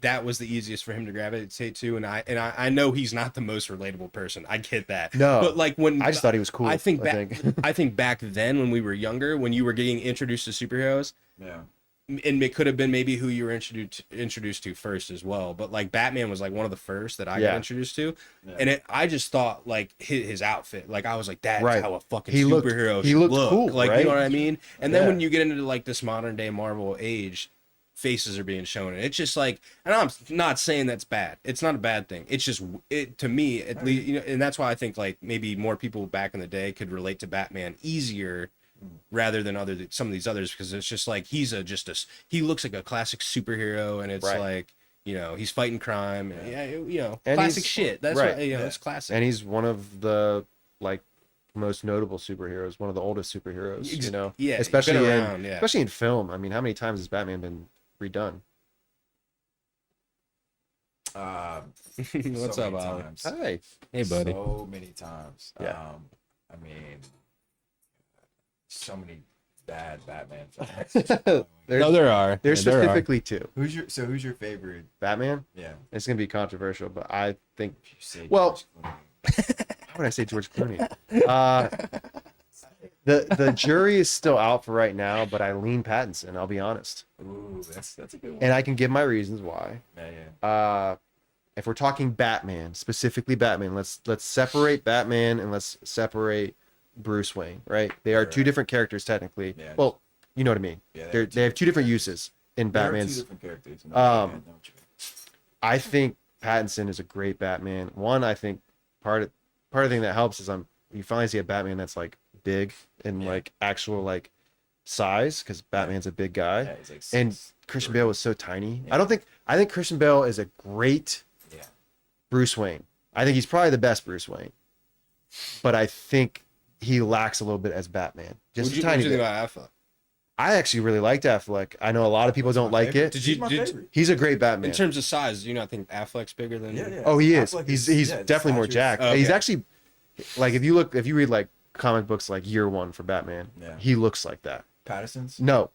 that was the easiest for him to gravitate to, and I know he's not the most relatable person. I get that. No. but like when I just thought he was cool. I think think. I think back then when we were younger, when you were getting introduced to superheroes. Yeah. And it could have been maybe who you were introduced to first as well, but like Batman was like one of the first that I got introduced to, and I just thought like his outfit, like I was like that's Right. how a fucking He looked- superhero he should looked look. cool, like right? you know what I mean. And then Yeah. when you get into like this modern day Marvel age, faces are being shown, and it's just like, and I'm not saying that's bad. It's not a bad thing. It's just to me at least, and that's why I think like maybe more people back in the day could relate to Batman easier rather than some of these others, because it's just like he looks like a classic superhero, and it's Right. like he's fighting crime, And classic he's- shit. That's right. what it's classic. And he's one of the like most notable superheroes, one of the oldest superheroes, yeah, especially been around, yeah. especially in film. I mean, how many times has Batman been redone? What's so up, many Ollie? times. Hi. Hey, buddy. So many times. Yeah. I mean, so many bad Batman films. There are. There's specifically two. Who's your favorite? Batman. Yeah. It's gonna be controversial, but I think. You say Well- George Clooney. How would I say George Clooney? The jury is still out for right now, but I lean Pattinson. I'll be honest, Ooh, that's a good one. and I can give my reasons why. Yeah. If we're talking Batman, specifically Batman, let's separate Batman and let's separate Bruce Wayne, right? They are two Right. different characters technically. Yeah. Well, you know what I mean. Yeah, They have two different uses in There are two Batman's. different characters. No, Um, yeah, I know what you mean. I think Pattinson is a great Batman. One, I think part of the thing that helps is you finally see a Batman that's like big and like actual like size, because Batman's a big guy. Yeah, he's like And 6'3". Christian Bale was so tiny. Yeah. I think Christian Bale is a great Yeah. Bruce Wayne. I think he's probably the best Bruce Wayne. But I think he lacks a little bit as Batman. Just a tiny What'd you think bit. about Affleck? I actually really liked Affleck. I know a lot of people don't like favorite. it. Did you- He's my did- favorite. He's a great Batman. In terms of size, do you not think Affleck's bigger than? Yeah, yeah. Oh, he is. Affleck He's yeah, the definitely more stature's- jacked. Okay. He's actually like if you read like comic books like Year One for Batman, Yeah. he looks like that. Patterson's No,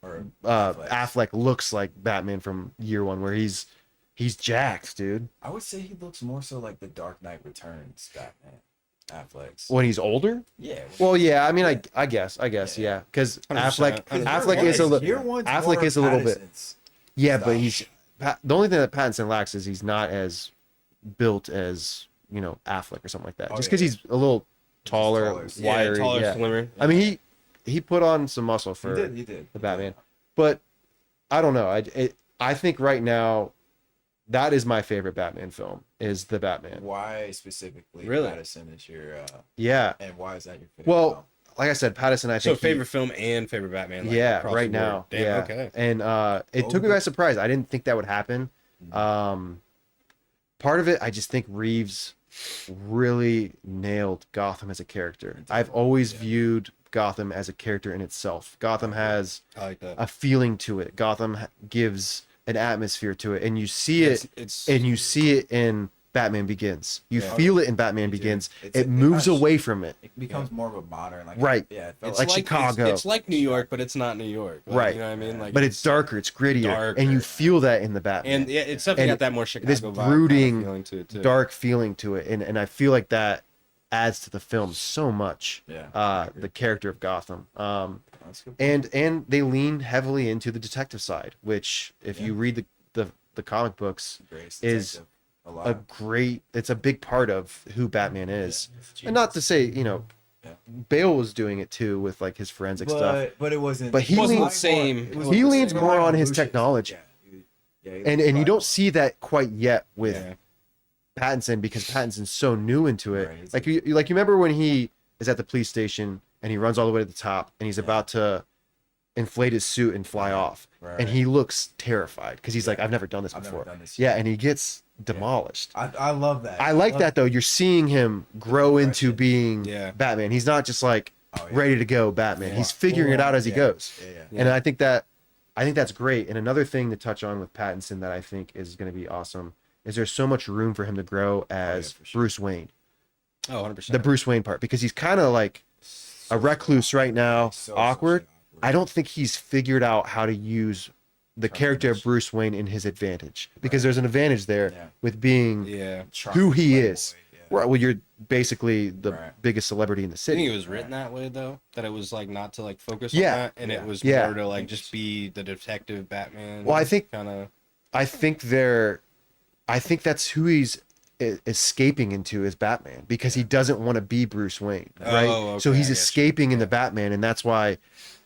or Affleck looks like Batman from Year One, where he's jacked, dude. I would say he looks more so like the Dark Knight Returns Batman. Affleck's. When he's older. Yeah. Well, yeah. I mean, I guess, yeah, because 100%. Affleck is a little. Affleck is a little bit. Yeah, but the only thing that Pattinson lacks is he's not as built as Affleck or something like that. Oh, Just yeah. because he's a little taller, taller. wiry. taller, yeah. slimmer. I mean, he put on some muscle for He did. the Batman, but I don't know. I think right now that is my favorite Batman film is the Batman. Why specifically Really? Patterson is your Yeah. and why is that your favorite? Well, film? like I said, Pattinson. I So think favorite film and favorite Batman. Like, yeah, across right the board. now. Damn, Yeah. okay. And it took me by surprise. I didn't think that would happen. Part of it, I just think Reeves really nailed Gotham as a character. I've always viewed Gotham as a character in itself. Gotham has I like that. a feeling to it. Gotham gives an atmosphere to it, and you see it, It's and you see it in Batman Begins. You Yeah. feel it in Batman You do. Begins. It's- It moves it- away from it. It becomes more of a modern, like Right. Yeah, it felt it's like Chicago. It's like New York, but it's not New York. Like, Right. You know what I mean? Like, But it's darker, it's grittier, darker. and you feel that in the Batman. and yeah, it's definitely And got that more Chicago this vibe kind of brooding, feeling to it too. dark feeling to it, and I feel like that adds to the film so much. Yeah. The character of Gotham. That's a good point. And they lean heavily into the detective side, which if you read the comic books Greatest is detective it's a big part of who Batman is. And not to say, Yeah. Bale was doing it too with like his forensic stuff. But it wasn't. But he wasn't leans- the same. It he wasn't the leans same. more on his Lucius. technology. Yeah, he And leans you more don't on- see that quite yet with Yeah. Pattinson, because Pattinson's so new into it. Right, Like you remember when he is at the police station and he runs all the way to the top and he's about to inflate his suit and fly off, and he looks terrified because he's like, I've never done this I've before. never done this Yeah, yet. and he gets demolished. I love that. I like that though. You're seeing him grow into progression. being Yeah. Batman. He's not just like ready to go Batman. He's figuring it out as he goes. Yeah. And I think that's great. And another thing to touch on with Pattinson that I think is going to be awesome is there's so much room for him to grow as for sure. Bruce Wayne. Oh, 100%. The Bruce Wayne part, because he's kind of like a recluse right now, awkward. I don't think he's figured out how to use the character of Bruce Wayne in his advantage, because there's an advantage there with being who he is. Well, you're basically the biggest celebrity in the I city. think it was written that way though, that it was like not to like focus on Yeah. that, and it was Yeah. more to like just be the detective Batman. Well, I think kind of. I think that's who he's escaping into as Batman, because he doesn't want to be Bruce Wayne, right? Oh, So okay, he's I get you. escaping into Batman, and that's why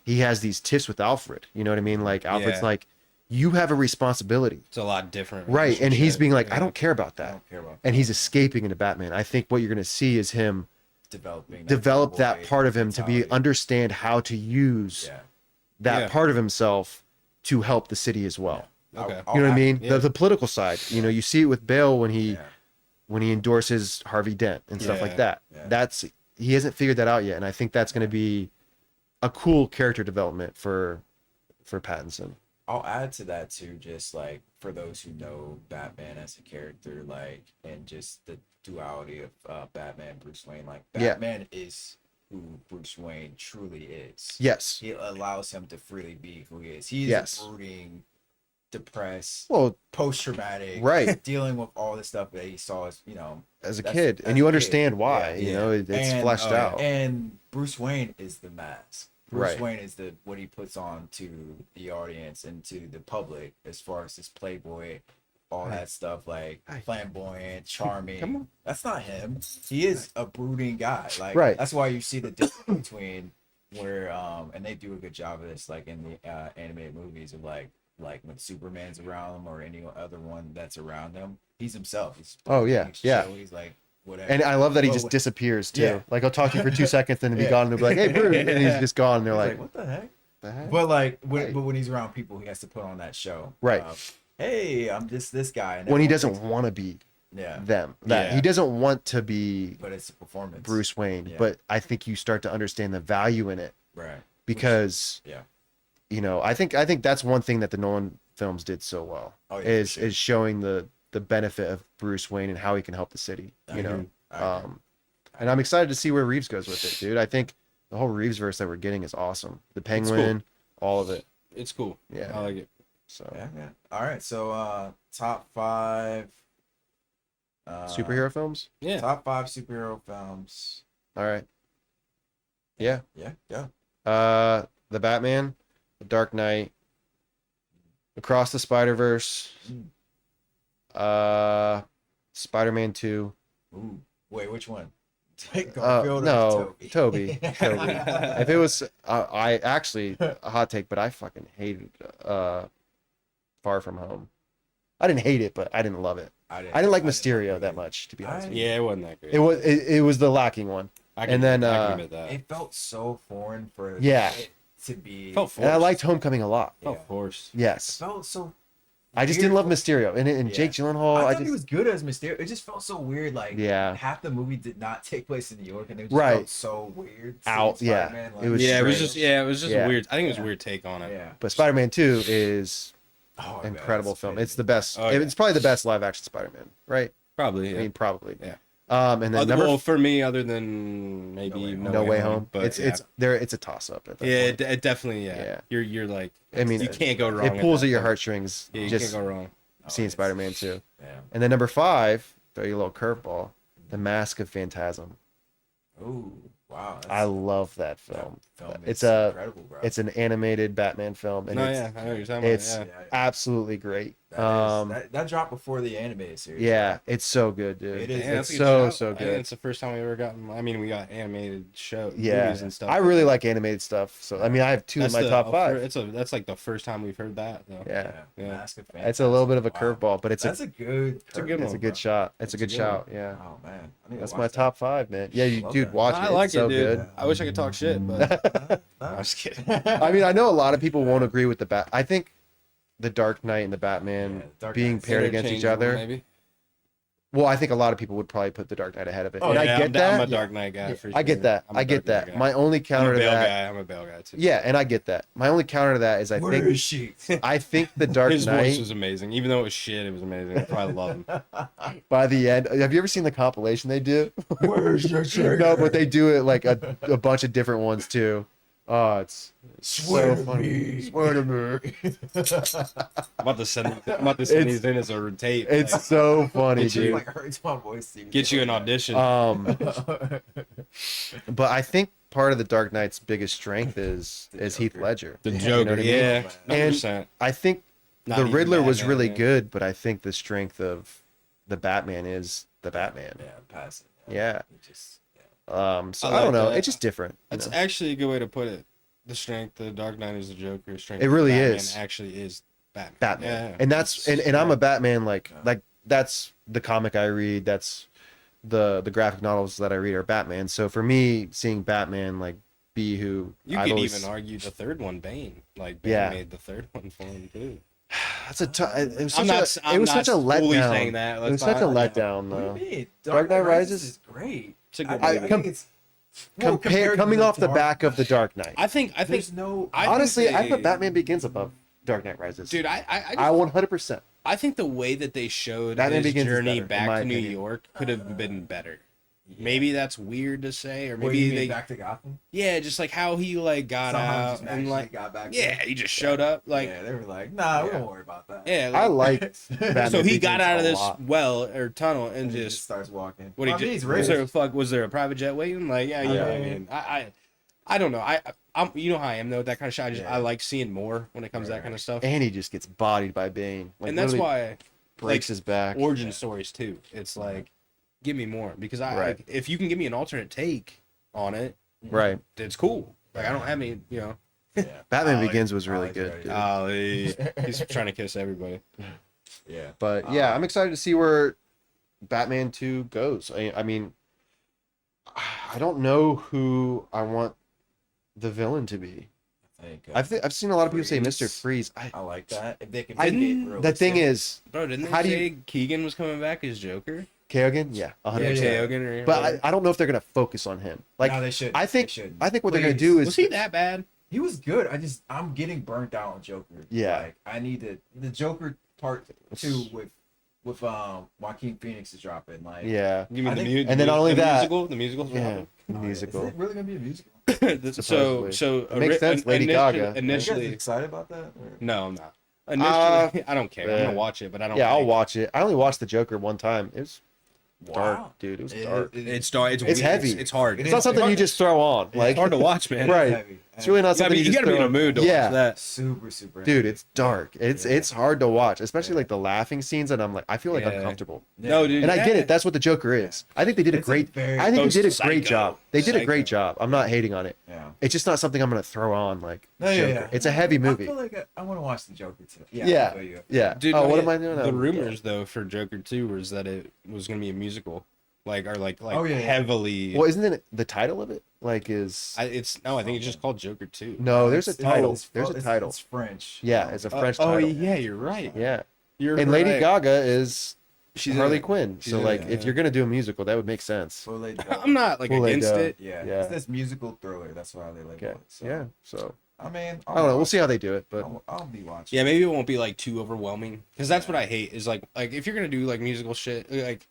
he has these tiffs with Alfred. You know what I mean? Like Alfred's Yeah. like, you have a responsibility, It's a lot different, right? And he's relationship. being like, Yeah. I don't care about that, and he's escaping into Batman. I think what you're going to see is him develop that part of him to be understand how to use that Yeah. part of himself to help the city as well. Okay. You know what I mean? Yeah. The political side. You know, you see it with Bale when he endorses Harvey Dent and stuff like that. That's he hasn't figured that out yet, and I think that's going to be a cool character development for Pattinson. I'll add to that too, just like for those who know Batman as a character, like, and just the duality of Batman, Bruce Wayne. Like, Batman is who Bruce Wayne truly is. Yes. He allows him to freely be who he is. He is a brooding, depressed, post-traumatic, right, dealing with all the stuff that he saw as a kid, and you understand why. You know, it's fleshed out. And Bruce Wayne is the mask. Bruce Right. Wayne is what he puts on to the audience and to the public, as far as this playboy, all that stuff, like flamboyant, charming. Come on. That's not him. He is a brooding guy. Like, that's why you see the difference between where and they do a good job of this, like in the animated movies, of like when Superman's around him or any other one that's around him, he's himself. He's He's like whatever. And I love that he just disappears too. Yeah. Like, I'll talk to you for 2 seconds, then he'll be gone, and he'll be like, "Hey, Bruce," and he's just gone. And they're like, what the heck? "The heck?" But like, but when he's around people, he has to put on that show. Right. Hey, I'm just this guy. And When he doesn't want to be them, he doesn't want to be. But it's a performance. Bruce Wayne. But I think you start to understand the value in it, right? Because you know, I think that's one thing that the Nolan films did so well, is showing the benefit of Bruce Wayne and how he can help the city. You know, and I'm excited to see where Reeves goes with it, dude. I think the whole Reeves verse that we're getting is awesome. The Penguin, all of it. It's cool. Yeah, I like it. So All right. So top 5 superhero films. Yeah. Top 5 superhero films. All right. Yeah. Yeah. Go. The Batman, The Dark Knight, Across the Spider-Verse, Spider-Man 2. Ooh. Wait, which one? No, Toby. If it was, I actually, a hot take, but I fucking hated Far From Home. I didn't hate it, but I didn't love it. I didn't like Mysterio that much, to be honest. Yeah, it wasn't that great. It was the lacking one. I can admit that. It felt so foreign for it to be. Felt forced. And I liked Homecoming a lot. Felt forced. Yes. It felt so. I just didn't love Mysterio, and Jake Gyllenhaal. I thought he was good as Mysterio. It just felt so weird. Like, half the movie did not take place in New York, and it just felt so weird. Out, Like, it was. It was just a weird. I think it was a Yeah. weird take on it. Yeah. But Spider-Man 2 is incredible film. It's the best. It's probably the best live action Spider-Man, right? Probably. Yeah. I mean, probably. Yeah. And then well, for me, other than maybe No Way Home, but it's a toss up. It definitely You're like, I mean, you can't go wrong. It pulls at your heartstrings. Yeah, you just can't go wrong. Seeing Spider-Man 2. Yeah. And then number 5, throw you a little curveball, The Mask of Phantasm. Ooh, wow! I love that film. It's incredible, bro. It's an animated Batman film, and I know what you're talking it's about. absolutely great. That dropped before the animated series. Yeah, it's so good, dude. It is. Yeah, It's that's a good so shout. I think good. it's the first time we ever gotten. I mean, we got animated Yeah, movies and stuff. I really like animated stuff. So I mean, I have two in That's my top five. That's like the first time we've heard that though. Yeah, Yeah. Mask of it's a little bit of a Fantastic. Wow. curveball, but it's That's a good. It's a good it's a one, good bro. shot. It's a good one. shout. Yeah, Oh man, I need to that's watch my that. top five, man. Yeah, you Love dude, that. watch I it. like It's so it, dude. good. I wish I could talk shit, but I'm just kidding. I mean, I know a lot of people won't agree with the Bat. I think the Dark Knight and the Batman Yeah, Dark being Knight's paired against each Interchangeable, other. maybe. Well, I think a lot of people would probably put the Dark Knight ahead of it. Oh, and yeah, I get I'm that. a Dark Knight guy for sure. I get that. I'm a I get Dark that. Knight guy. My only I'm counter a to Bale that. guy. I'm a Bale guy too. Yeah, and I get that. My only counter to that is I Where think is she? I think the Dark His voice Knight was amazing, even though it was shit. It was amazing. I probably love him. by the end. Have you ever seen the compilation they do? Where's your trigger? No, but they do it like a bunch of different ones too. Oh, it's Swear so to funny. me. Swear to me. I'm about to send these in as a tape. It's like, so funny, Get you- dude. Like hurts my voice. to even get you say an that. audition. But I think part of the Dark Knight's biggest strength is Heath Joker. Ledger. the You Joker, know what I mean? yeah, And 100%. I think Not the even Riddler was Batman, really man. good, but I think the strength of the Batman is the Batman. Yeah, pass it. Yeah. It just, So I I, don't like know. that. It's just different. you That's know? actually a good way to put it. The strength, the Dark Knight is the Joker. Strength, It really Batman is. Actually, is Batman. Batman. Yeah. And that's and I'm a Batman like that's the comic I read, that's the graphic novels that I read are Batman. So for me, seeing Batman like be who You I've could always, even argue the third one, Bane. Like Bane Yeah. made the third one for him too. that's a it was I'm such not. a it was such a fully letdown. saying that. It was such a letdown what though. do you mean? Dark Knight Rises is great. It's a good I movie. think it's well, compared Coming to off the Dark back of the Dark Knight. I think. There's no. I Honestly, think I they- put Batman Begins above Dark Knight Rises. Dude, I 100%. I think the way that they showed Batman his Begins is journey better, in back my to New opinion. York could have been better. Yeah. Maybe that's weird to say, or What, maybe you mean they, back to Gotham. yeah, just like how he like got Somehow out just and magically like, got back. yeah, he just showed up, like, yeah, they were like, nah, we Yeah. don't worry about that. yeah, I like, liked Batman so he Begins got out of a this lot. well or tunnel and And he just starts walking. what he Well, I mean, just he's was rich. there a was there a private jet waiting? Like, yeah, you know what I Yeah. mean, I don't know, I'm you know how I am though, that kind of shit. Yeah. I like seeing more when it comes to that Right, kind of stuff, And he just gets bodied by Bane. Like, and that's literally why breaks like, his back. origin Yeah. stories too. It's like, give me more because Right. if you can give me an alternate take on it, Right. it's cool. Like I don't have any, you know. Yeah. Batman Ollie- Begins was really Ollie's good, great. dude. He's trying to kiss everybody. Yeah. But yeah, I'm excited to see where Batman 2 goes. I mean, I don't know who I want the villain to be. I think, I've seen a lot of people say Mr. Freeze. Freeze. I like that. If they can I- make it The thing realistic. is, Bro, didn't How they do say you- Keegan was coming back as Joker? Kagan, yeah, 100%. Yeah. Keegan or But whatever. I don't know if they're gonna focus on him. Like, no, they should. I think they shouldn't. I think what they're gonna Please. do is was he that bad? He was good. I'm getting burnt out on Joker. Yeah. Like I need the Joker part 2 with Joaquin Phoenix is dropping. Like yeah, You mean I the, think- and then not only the that- musical? The musical's yeah, dropping? the Is musical. it really gonna be a musical? So It makes sense, Lady Gaga. Are you guys Initially, excited about that? Or- no, I'm not. Initially, I don't care. I'm yeah. gonna watch it, but I don't. Yeah, I'll like- watch it. I only watched the Joker one time. It was dark, Wow. dude. It was It- dark. It's dark. It's It's weird, heavy. It's hard. It It's is not something hard. you just throw on. Like, It's hard to watch, man. Right. Heavy. it's really not You gotta something be, you you just gotta be in throw a mood to Yeah. watch that. Super. Dude, heavy. it's dark. It's Yeah. it's hard to watch, especially like the laughing scenes, and I'm like, I feel like Yeah. uncomfortable. Yeah. No, dude. And I get yeah. it. That's what the Joker is. I think they did a It's a great. very- I think they Ghost did a Psycho. great job. They did a Psycho. great job. I'm not hating on it. Yeah. It's just not something I'm gonna throw on like No, yeah, Joker. yeah. It's a heavy movie. I feel like I want to watch the Joker too. Yeah. I feel you. Yeah. Dude, oh, what yeah, am I doing? The Oh, rumors though for Joker 2 was that it was gonna be a musical, like Oh, yeah, yeah. heavily. yeah. Well, isn't it the title of it? Like, is I think it's just called Joker 2. no? There's a It's- title. it's- There's a it's- title. It's French. Yeah, it's a French Oh title. yeah, you're right. Yeah. You're And Lady right. Gaga is She's Harley in it. Quinn. She's So in like, it, if yeah. you're gonna do a musical, that would make sense. Full Lady I'm not like Full against Lady it. Yeah. Yeah. It's this musical thriller. That's why they label Okay. it. So, Yeah. So I mean, I don't know. We'll see how they do it, but I'll be watching. Yeah, maybe it won't be like too overwhelming because that's what I hate is like if you're gonna do like musical shit, like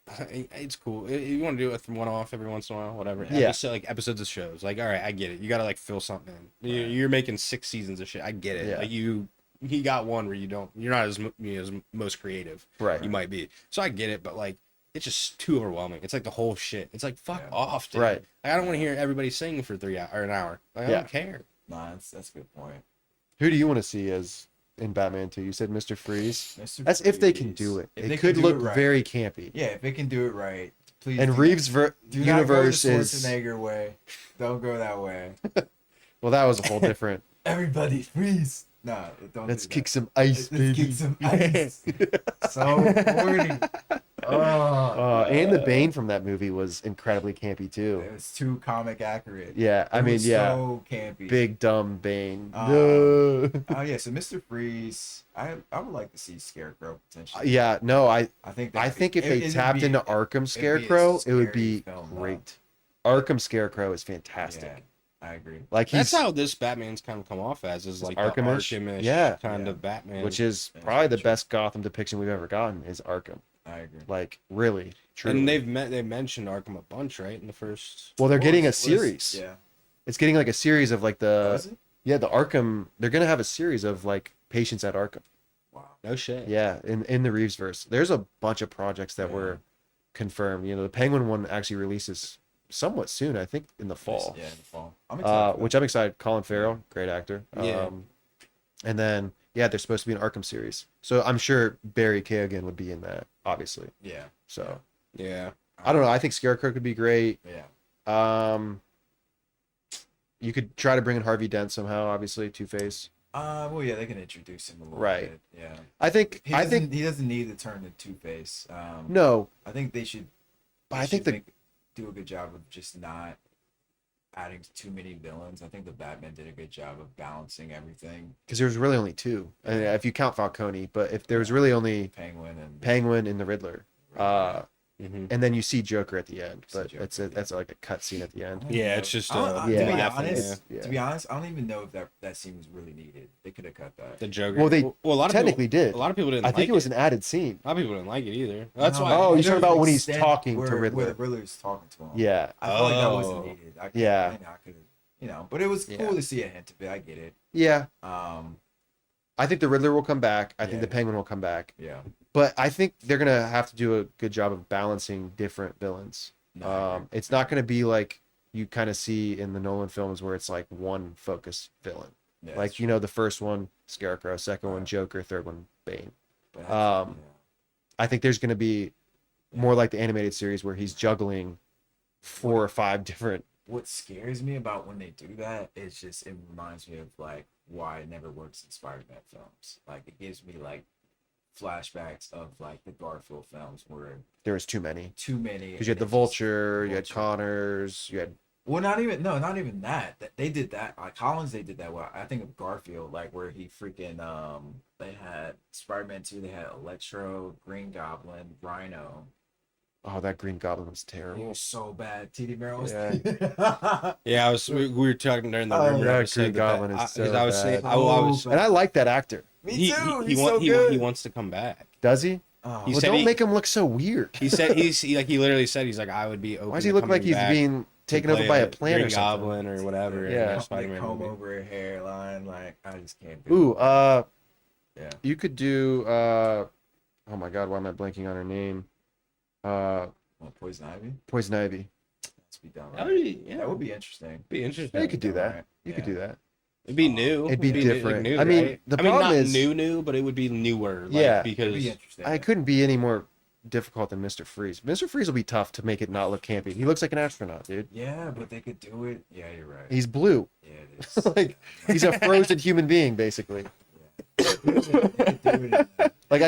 it's cool. You want to do it one off every once in a while, whatever. Yeah. Episode, like episodes of shows. Like, all right, I get it. You gotta like fill something in. You're making 6 seasons of shit. I get it. Yeah. Like he got one where you're not as most creative. right. You might be. So I get it, but like it's just too overwhelming. It's like the whole shit. It's like fuck off, dude. Right. Like, I don't want to hear everybody sing for 3 hours or an hour. Like, I Yeah. don't care. Nah, that's a good point. Who do you want to see as in Batman 2? You said Mr. Freeze. Mr. That's if they can Freeze. do it. If It they could can do look it right. very campy. Yeah, if they can do it right, please. And do Reeves do not go the universe is Schwarzenegger way. Don't go that way. well, that was a whole different. Everybody freeze. Nah, don't. Let's do kick that. some ice, Let's baby. kick some ice. So corny. Oh, And the Bane from that movie was incredibly campy too. it was too comic accurate. Yeah, I It mean, was yeah, so campy. big dumb Bane. Um, No. Oh yeah, so Mr. Freeze, I would like to see Scarecrow potentially. Yeah, no, I think I think if they it'd tapped be- into Arkham be a Scarecrow, it would scary be film, though. great. Arkham Scarecrow is fantastic. Yeah, I agree. Like he's That's how this Batman's kind of come off as, is like Arkham-ish? the Arkham-ish Yeah. kind Yeah. of Batman. which is That's probably the true. best Gotham depiction we've ever gotten is Arkham. I agree. Like really, truly. and they've mentioned Arkham a bunch, right? In the first. well, they're getting a Well, series. Yeah. It's getting like a series of like Oh, is it? the Arkham. They're gonna have a series of like patients at Arkham. Wow. No shit. Yeah, in the Reeves verse. There's a bunch of projects that Yeah. were confirmed. You know, the Penguin one actually releases somewhat soon, I think in the fall. Yeah, in the fall. I'm excited. Which I'm excited. Colin Farrell, great actor. Yeah. And then yeah, there's supposed to be an Arkham series. So I'm sure Barry Keoghan would be in that, obviously. yeah. So Yeah. I don't know. I think Scarecrow could be great. Yeah. You could try to bring in Harvey Dent somehow, obviously, Two-Face. Well, yeah, they can introduce him a little Right. bit. Yeah. I think He doesn't need to turn to Two-Face. no, I think they should. but they I think should do a good job of just not adding too many villains. I think the Batman did a good job of balancing everything. because there was really only two, and if you count Falcone, but if there was really only Penguin and Penguin and the Riddler, Mhm. and then you see Joker at the end, See but Joker, that's like a cut scene at the end. Yeah, it's just, to yeah. be laughing, honest, yeah. to be honest, I don't even know if that scene was really needed. They could have cut that. The Joker. Well, they a lot of technically people, did. A lot of people didn't. I like think it was an added scene. A lot of people didn't like it either. That's No, why. Oh, you're there talking was about an when he's extent talking to where Riddler. the Riddler's talking to him. Yeah, I felt like that Oh. wasn't needed. Yeah. I could, but it was Yeah. cool to see a hint of it. I get it. yeah. Um, I think the Riddler will come back. I think Yeah. the Penguin will come back. yeah. But I think they're gonna have to do a good job of balancing different villains. No, I agree. It's not gonna be like you kind of see in the Nolan films where it's like one focused villain. Yeah, Like that's you know, the first one Scarecrow, second one Right. Joker, third one Bane. true. But I think there's gonna be more like the animated series where he's juggling 4 or 5 different. what scares me about when they do that is just it reminds me of like why it never works in Spider-Man films. Like it gives me like flashbacks of like the Garfield films where There was too many too many. because you had and the it just- Vulture, you had Vulture. Connors, you had Well, not even that. They did that. Like Collins, they did that. Well, I think of Garfield, like where he freaking they had Spider-Man 2. They had Electro, Green Goblin, Rhino. oh that Green Goblin was He terrible. was so bad. TD Merrill was. Yeah. Yeah, we were talking during the Oh, rumor yeah, episode Green that Goblin is I, so 'cause I was bad. saying, I Oh, was, And I like that actor. Me he, too. he, He's he, so he, good. he wants to come back. Does he? Oh, He Well, said don't he- make him look so weird. He said he literally said he's like, I would be open. Why does he to look like coming he's back being to taken over play by a plant Green or something? Goblin or whatever. Yeah. in a Like Spider-Man comb movie. over a hairline. Like I just can't do Ooh, it. Yeah. you could do oh my god, why am I blanking on her name? Well, Poison Ivy. Poison Ivy. Let's be done. That Right. would be, yeah, That would be interesting. be interesting. Yeah, you could do done that. right. You could Yeah. do that. It'd be new. It'd be new- different. new, I mean, right? the I mean, problem not is- new, but it would be newer. Like, Yeah. because It'd be interesting. I couldn't be any more difficult than Mr. Freeze. Mr. Freeze will be tough to make it not look campy. He looks like an astronaut, dude. Yeah, but they could do it. Yeah, you're right. He's blue. Yeah, it is. Like he's a frozen human being, basically. They could do it. Like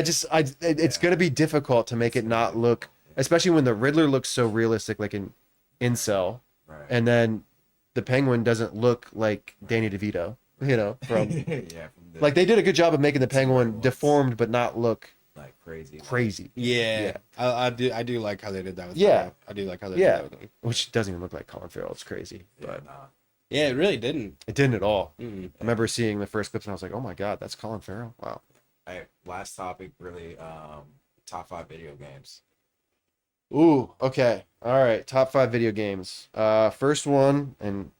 it's gonna be difficult to make it not look, especially when the Riddler looks so realistic, like in Incel, Right. and then the Penguin doesn't look like Danny DeVito. You know, from yeah, from the, like they did a good job of making the Penguin ones. deformed but not look like crazy. crazy. yeah, I do like how they did that with Yeah. him. I do like how they Yeah. did that with him. Which doesn't even look like Colin Farrell. It's crazy, Yeah, but nah. Yeah, it really didn't. it didn't at all. Mm. I remember seeing the first clips and I was like, oh my god, that's Colin Farrell. Wow. Alright, last topic, really. Top 5 video games. Ooh, okay. All right. Top 5 video games. First one, and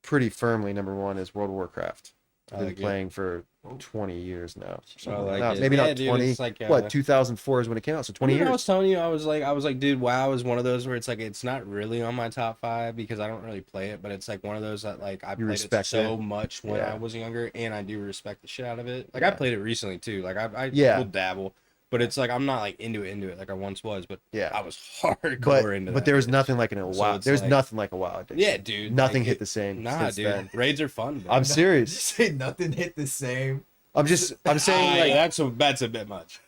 pretty firmly number 1, is World of Warcraft. I've been like it. playing for 20 years now. So I like it. Maybe Yeah, not dude, 20. it's like, What 2004 is when it came out, so 20 I years. was telling you, I was like, dude, WoW is one of those where it's like it's not really on my top 5 because I don't really play it, but it's like one of those that like I played it respect so it. much when Yeah. I was younger, and I do respect the shit out of it. Like Yeah. I played it recently too. Like I Yeah. will dabble, but it's like I'm not like into it like I once was. But Yeah. I was hardcore into But that there was bitch. nothing like a So WoW. it's There's like- nothing like a WoW addiction. Yeah, dude. Nothing like, hit the same. Nah, since dude. then. Raids are fun. Bro. I'm You serious. say nothing hit the same. I'm saying like that's a bit much.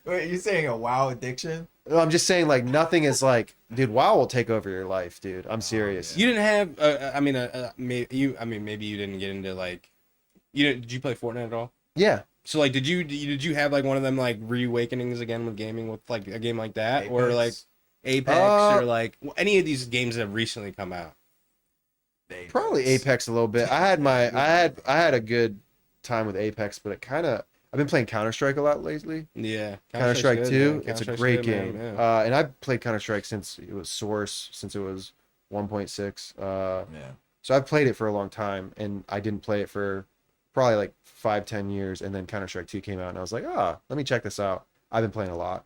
Wait, you're saying a WoW addiction? I'm just saying like nothing is like, dude, WoW will take over your life, dude. I'm serious. yeah. You didn't have. Maybe you didn't get into like. Did you play Fortnite at all? Yeah. So like, did you have like one of them like reawakenings again with gaming with like a game like that, or like Apex, or like any of these games that have recently come out? Probably Apex a little bit. I had a good time with Apex, but I've been playing Counter-Strike a lot lately. Yeah, Counter-Strike 2, it's a Counter-Strike's great good, game. man, yeah. And I've played Counter-Strike since it was Source, since it was 1.6. Yeah. So I've played it for a long time, and I didn't play it for probably like 5-10 years, and then Counter-Strike 2 came out, and I was like, let me check this out. I've been playing a lot.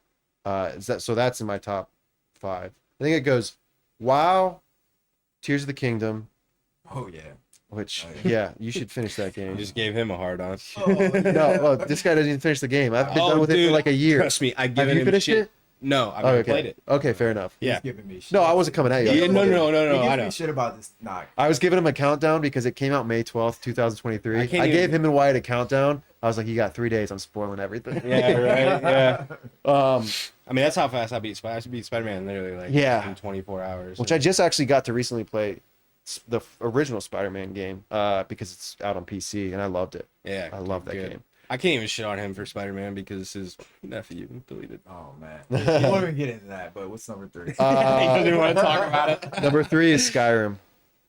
So that's in my top 5. I think it goes WoW, Tears of the Kingdom, Oh yeah. which, Oh, yeah, you should finish that You game. just gave him a hard on. Oh, No, well, this guy doesn't even finish the game. I've been done with it dude, for like a year. Trust me, I've Have given you him finished shit. it? No, I've Oh, never okay. played it. Okay, fair enough. He's Yeah. giving me shit. No, I wasn't coming at you. Yeah, no, He I gives know. me shit about this knock. I was giving him a countdown because it came out May 12th, 2023. I I, can't gave even- him and Wyatt a countdown. I was like, you got 3 days. I'm spoiling everything. Yeah, right. Yeah. Um, I mean, that's how fast I beat Spider-Man literally like Yeah. in 24 hours. which I just actually got to recently play the original Spider-Man game because it's out on PC and I loved it. yeah, I love that good. game. I can't even shit on him for Spider-Man because his nephew deleted. Oh man. We won't even get into that, but what's number 3? He doesn't even want to talk about it. Number 3 is Skyrim.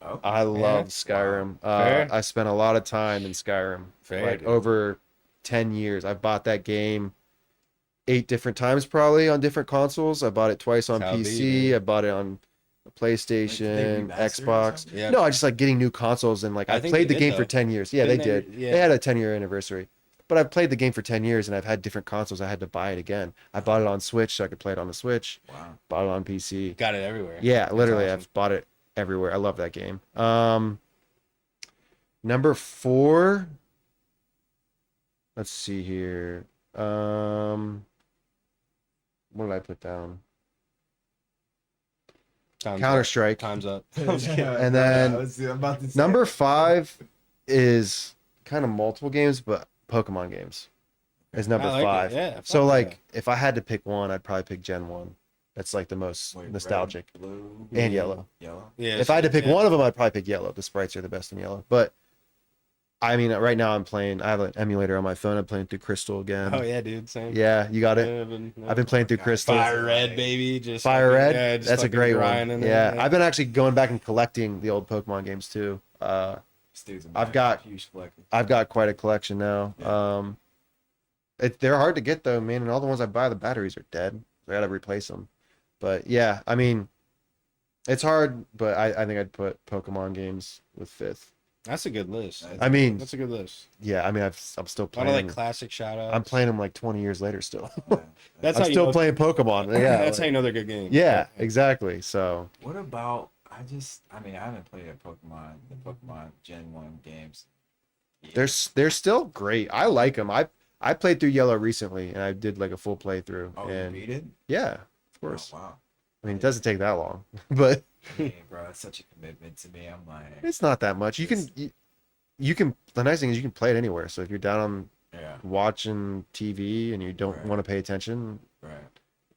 Oh, I love Skyrim. Fair. I spent a lot of time in Skyrim. Fair, Like dude. over 10 years. I bought that game 8 different times probably on different consoles. I bought it twice on That's how it PC. be, I bought it on PlayStation, Like, they remastered or Xbox. something? Yeah. No, I just like getting new consoles and like I I think played they the did, game for though. 10 years. Yeah, Didn't they they? did. Yeah. They had a 10-year anniversary. But I've played the game for 10 years and I've had different consoles. I had to buy it again. I bought it on Switch so I could play it on the Switch. Wow. Bought it on PC. Got it everywhere. Yeah, literally, awesome. I've bought it everywhere. I love that game. Number 4. Let's see here. What did I put down? Time's Counter-Strike. Up. Time's up. And then I was about to say Number it. 5 is kind of multiple games, but Pokemon games is number I like it. 5. Yeah, So fuck like, if I had to pick one, I'd probably pick Gen 1. That's like the most Wait, red, nostalgic. blue, And yellow. yellow. Yeah. If I had to pick yeah. one of them, I'd probably pick yellow. The sprites are the best in yellow. But I mean, right now I have an emulator on my phone. I'm playing through Crystal again. Oh yeah, dude. Same. Yeah, you got it. Yeah, I've been playing through God, Crystal. Fire Red, baby. Just Fire fucking- Red. Yeah, just That's a fucking great one. grinding Yeah, it, I've been actually going back and collecting the old Pokemon games too. This dude's a I've man, got- huge collector. I've got quite a collection now. Yeah. They're hard to get though, man. And all the ones I buy, the batteries are dead. I gotta replace them. But yeah, I mean, it's hard. But I think I'd put Pokemon games with 5th. That's a good list. I mean, That's a good list. yeah, I mean, I'm still A lot playing. of like classic shout outs. I'm playing them like 20 years later still. Yeah. That's I'm how you still know- playing Pokemon. Yeah, That's how like- you know they're good games. yeah, exactly. So What about? I mean, I haven't played the Pokemon Gen 1 games. Yeah. they're still great. I like them. I played through Yellow recently, and I did like a full playthrough. Oh, you and beat it? yeah, of course. Oh, wow. I mean, it doesn't take that long, but Dang, bro, that's such a commitment to me. I'm like, it's not that much. You can. The nice thing is you can play it anywhere. So if you're down on yeah, watching TV and you don't Right. want to pay attention, right.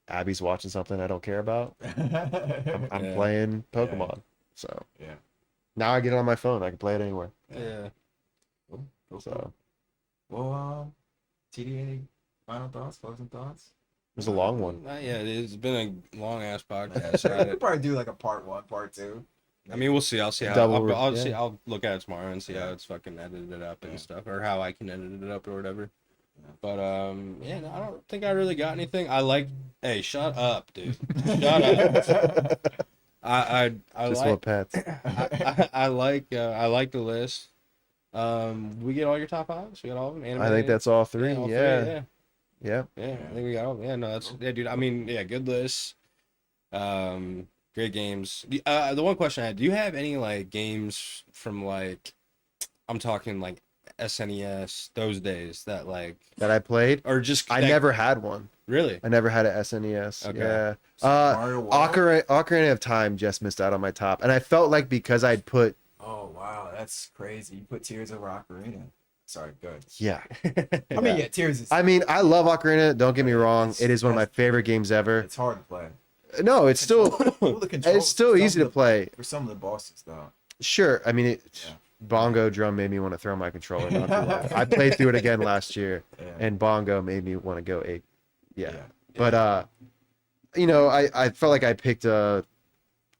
Abby's watching something I don't care about. I'm Yeah. playing Pokemon. So Yeah. now I get it on my phone. I can play it anywhere. Yeah. Cool. So Well, TD, any final thoughts, closing thoughts? it was a long one. Yeah, it's been a long ass podcast. We'll probably do like a part 1, part 2. I mean, we'll see. I'll see how. Double, I'll yeah. see. I'll look at it tomorrow and see how Yeah. it's fucking edited up and Yeah. stuff, or how I can edit it up or whatever. Yeah. But yeah, no, I don't think I really got anything. I like. Hey, shut up, dude. Shut up. I Just like. what pets. I like the list. We get all your top fives. We got all of them. Anime, I think that's all three. all Yeah. yeah. I think we got all of them. Yeah, no, that's dude. I mean, yeah, good list. Great games. The one question I had: do you have any like games from like, I'm talking like SNES those days that like That I played. or just I that, never had one. really. I never had an SNES. Okay. Yeah. Mario World? Ocarina of Time just missed out on my top, and I felt like because I'd put Oh wow, that's crazy. You put Tears of Ocarina. Sorry, good. yeah. I mean, yeah, Tears is. I mean, I love Ocarina. Don't get me wrong; it is one of my favorite games ever. It's hard to play. No, it's still Well, the controls it's still for some easy of to the- play. for some of the bosses, though. Sure, I mean, Yeah. Bongo Drum made me want to throw my controller. Not too long. I played through it again last year, Yeah. and Bongo made me want to go ape. Yeah. Yeah. But you know, I felt like I picked a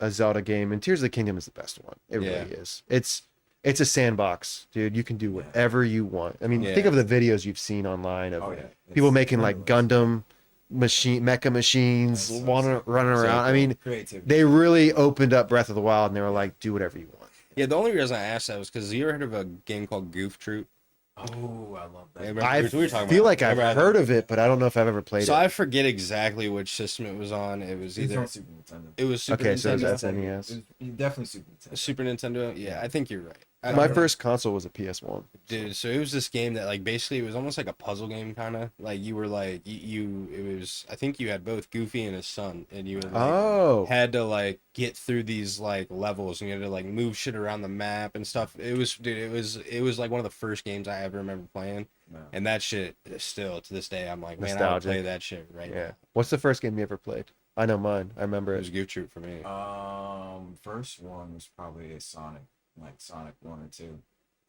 Zelda game, and Tears of the Kingdom is the best one. It Yeah. really is. It's a sandbox, dude. You can do whatever you want. I mean, Yeah. think of the videos you've seen online of Oh yeah. people It's making like limitless. Gundam mecha machines That's so running sick. around. So I cool. mean, Creativity. they really opened up Breath of the Wild, and they were like, do whatever you want. Yeah, the only reason I asked that was because you ever heard of a game called Goof Troop? Oh, I love that. Yeah, remember- I we were talking feel about like it. I've Remember heard of it, but I don't know if I've ever played So it. I forget exactly which system it was on. It was It's either on Super Nintendo. it was Super Okay, so Nintendo. is that SNES? It was definitely Super Nintendo. Super Nintendo. Yeah, I think you're right. My first console was a PS1. Dude, so it was this game that like basically it was almost like a puzzle game kind of like you were like you it was I think you had both Goofy and his son and you like, Oh, had to like get through these like levels and you had to like move shit around the map and stuff. It was dude, it was like one of the first games I ever remember playing, No. and that shit is still to this day I'm like, man, I would Nostalgic. play that shit right yeah. now. What's the first game you ever played? I know mine. I remember It it. was Goof Troop for me. First one was probably a Sonic, like Sonic 1 or 2.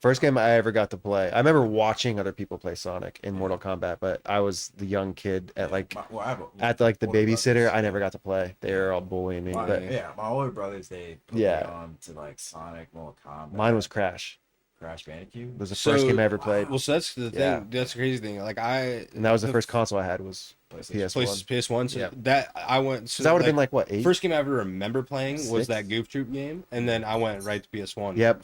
First game I ever got to play. I remember watching other people play Sonic in Mortal Kombat, but I was the young kid at like I have at like the older babysitter. brothers. I never got to play. They were all bullying me. My, But yeah, my older brothers, they put Yeah. me on to like Sonic, Mortal Kombat. mine was Crash. Crash Bandicoot. It was the So- first game I ever played, Well, so that's the thing. Yeah. That's the crazy thing. Like and that was the first console I had was PlayStation. PS1. PS1. So Yeah. that I went. So So that would have been like what 8? first game I ever remember playing was 6? that Goof Troop game, and then I went right to PS1. Yep. I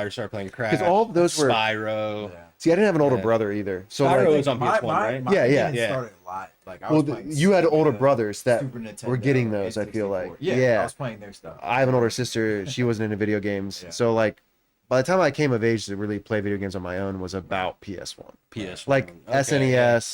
started playing Crash. Because all of those were. Spyro. Yeah. See, I didn't have an older Yeah. brother either. So Spyro like, was on PS1, right? Yeah, yeah. game Yeah. started a lot. Like I well, was playing you had older Super brothers that Super Nintendo, were getting those. I feel N64. like. Yeah, I was playing their stuff. I have an older sister. She wasn't into video games. Yeah. So like, by the time I came of age to really play video games on my own was about PS1. PS1. Like Okay, SNES,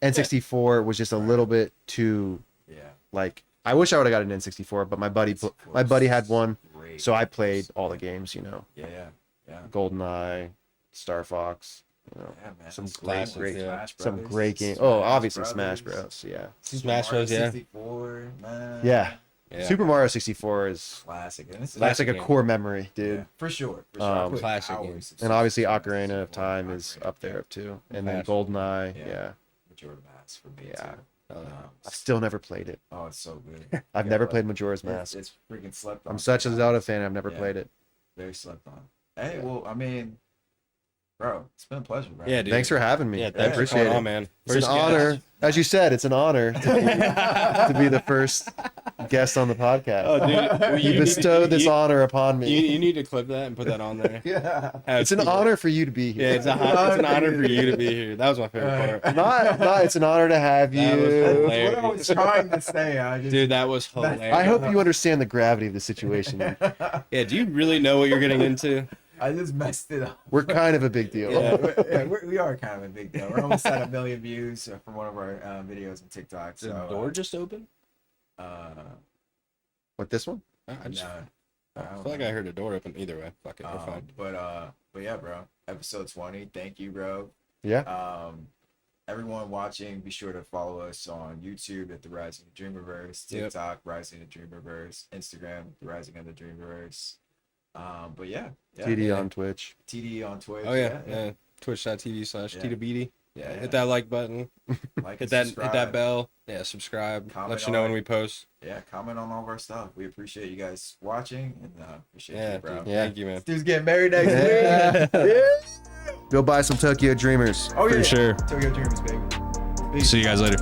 That's N64 was just a little bit too Yeah. like. I wish I would have got an N64, but my buddy had one, Great. so I played all the games. You know, Yeah, yeah. GoldenEye, Star Fox. You know, Yeah, man. some That's great, classics, great, yeah. some great games. Oh, obviously Smash Bros. Yeah, Super Smash Mario Bros, yeah. 64, man. yeah. Yeah. Super Mario 64 is Classic. And it's that's like a game. core memory, dude. Yeah, for sure. For sure. Um, I put Classic hours of And obviously Super Ocarina Mario of Time 64, is Ocarina, up there too, and then Smash. GoldenEye. Yeah. Yeah, Majora's Mask for me Yeah. too. Oh, I've still never played it. Oh, it's so good. I've Yeah, never but played Majora's It's, Mask. it's freaking slept on. I'm such a sometimes. Zelda fan. I've never Yeah. played it. Very slept on. Hey, well, I mean, bro, it's been a pleasure, bro. Yeah, dude. Thanks for having me. Yeah, I thanks for appreciate coming it. on, man. It's First an guest. honor, as you said. It's an honor to be the first guest on the podcast. Oh, dude, you bestowed this honor upon me. You need to clip that and put that on there. Yeah. It's an honor for you to be Yeah, here. it's an honor for you to be here. That was my favorite part. Not. It's an honor to have That was you. That's hilarious. what I was trying to say. I just, Dude, that was hilarious. I hope you understand the gravity of the situation. Yeah, do you really know what you're getting into? I just messed it up. We're kind of a big deal. Yeah. We are kind of a big deal. We're almost at 1 million views from one of our videos on TikTok. Did So, the door just open? What, this one? I just no, I feel like I heard a door open. Either way, fuck it, we're fine. but yeah, bro. Episode 20. Thank you, bro. Yeah. Everyone watching, be sure to follow us on YouTube at the Rising of the Dreamerverse, Yep. TikTok, Rising of the Dreamerverse, Instagram, the Rising of the Dreamerverse. But yeah, TD on Twitch. TD on Twitch. Oh yeah. Twitch.tv/TDBD. Yeah, Yeah. hit that like button. Like Hit and hit that subscribe. bell. Yeah, subscribe. Comment Let you know on when it. we post. Yeah, comment on all of our stuff. We appreciate you guys watching and appreciate Yeah, you, bro. dude, Yeah. thank you, man. This dude's getting married next Yeah. week. Go buy some Tokyo Dreamers. Oh yeah, For sure. Tokyo Dreamers, baby. See you guys later.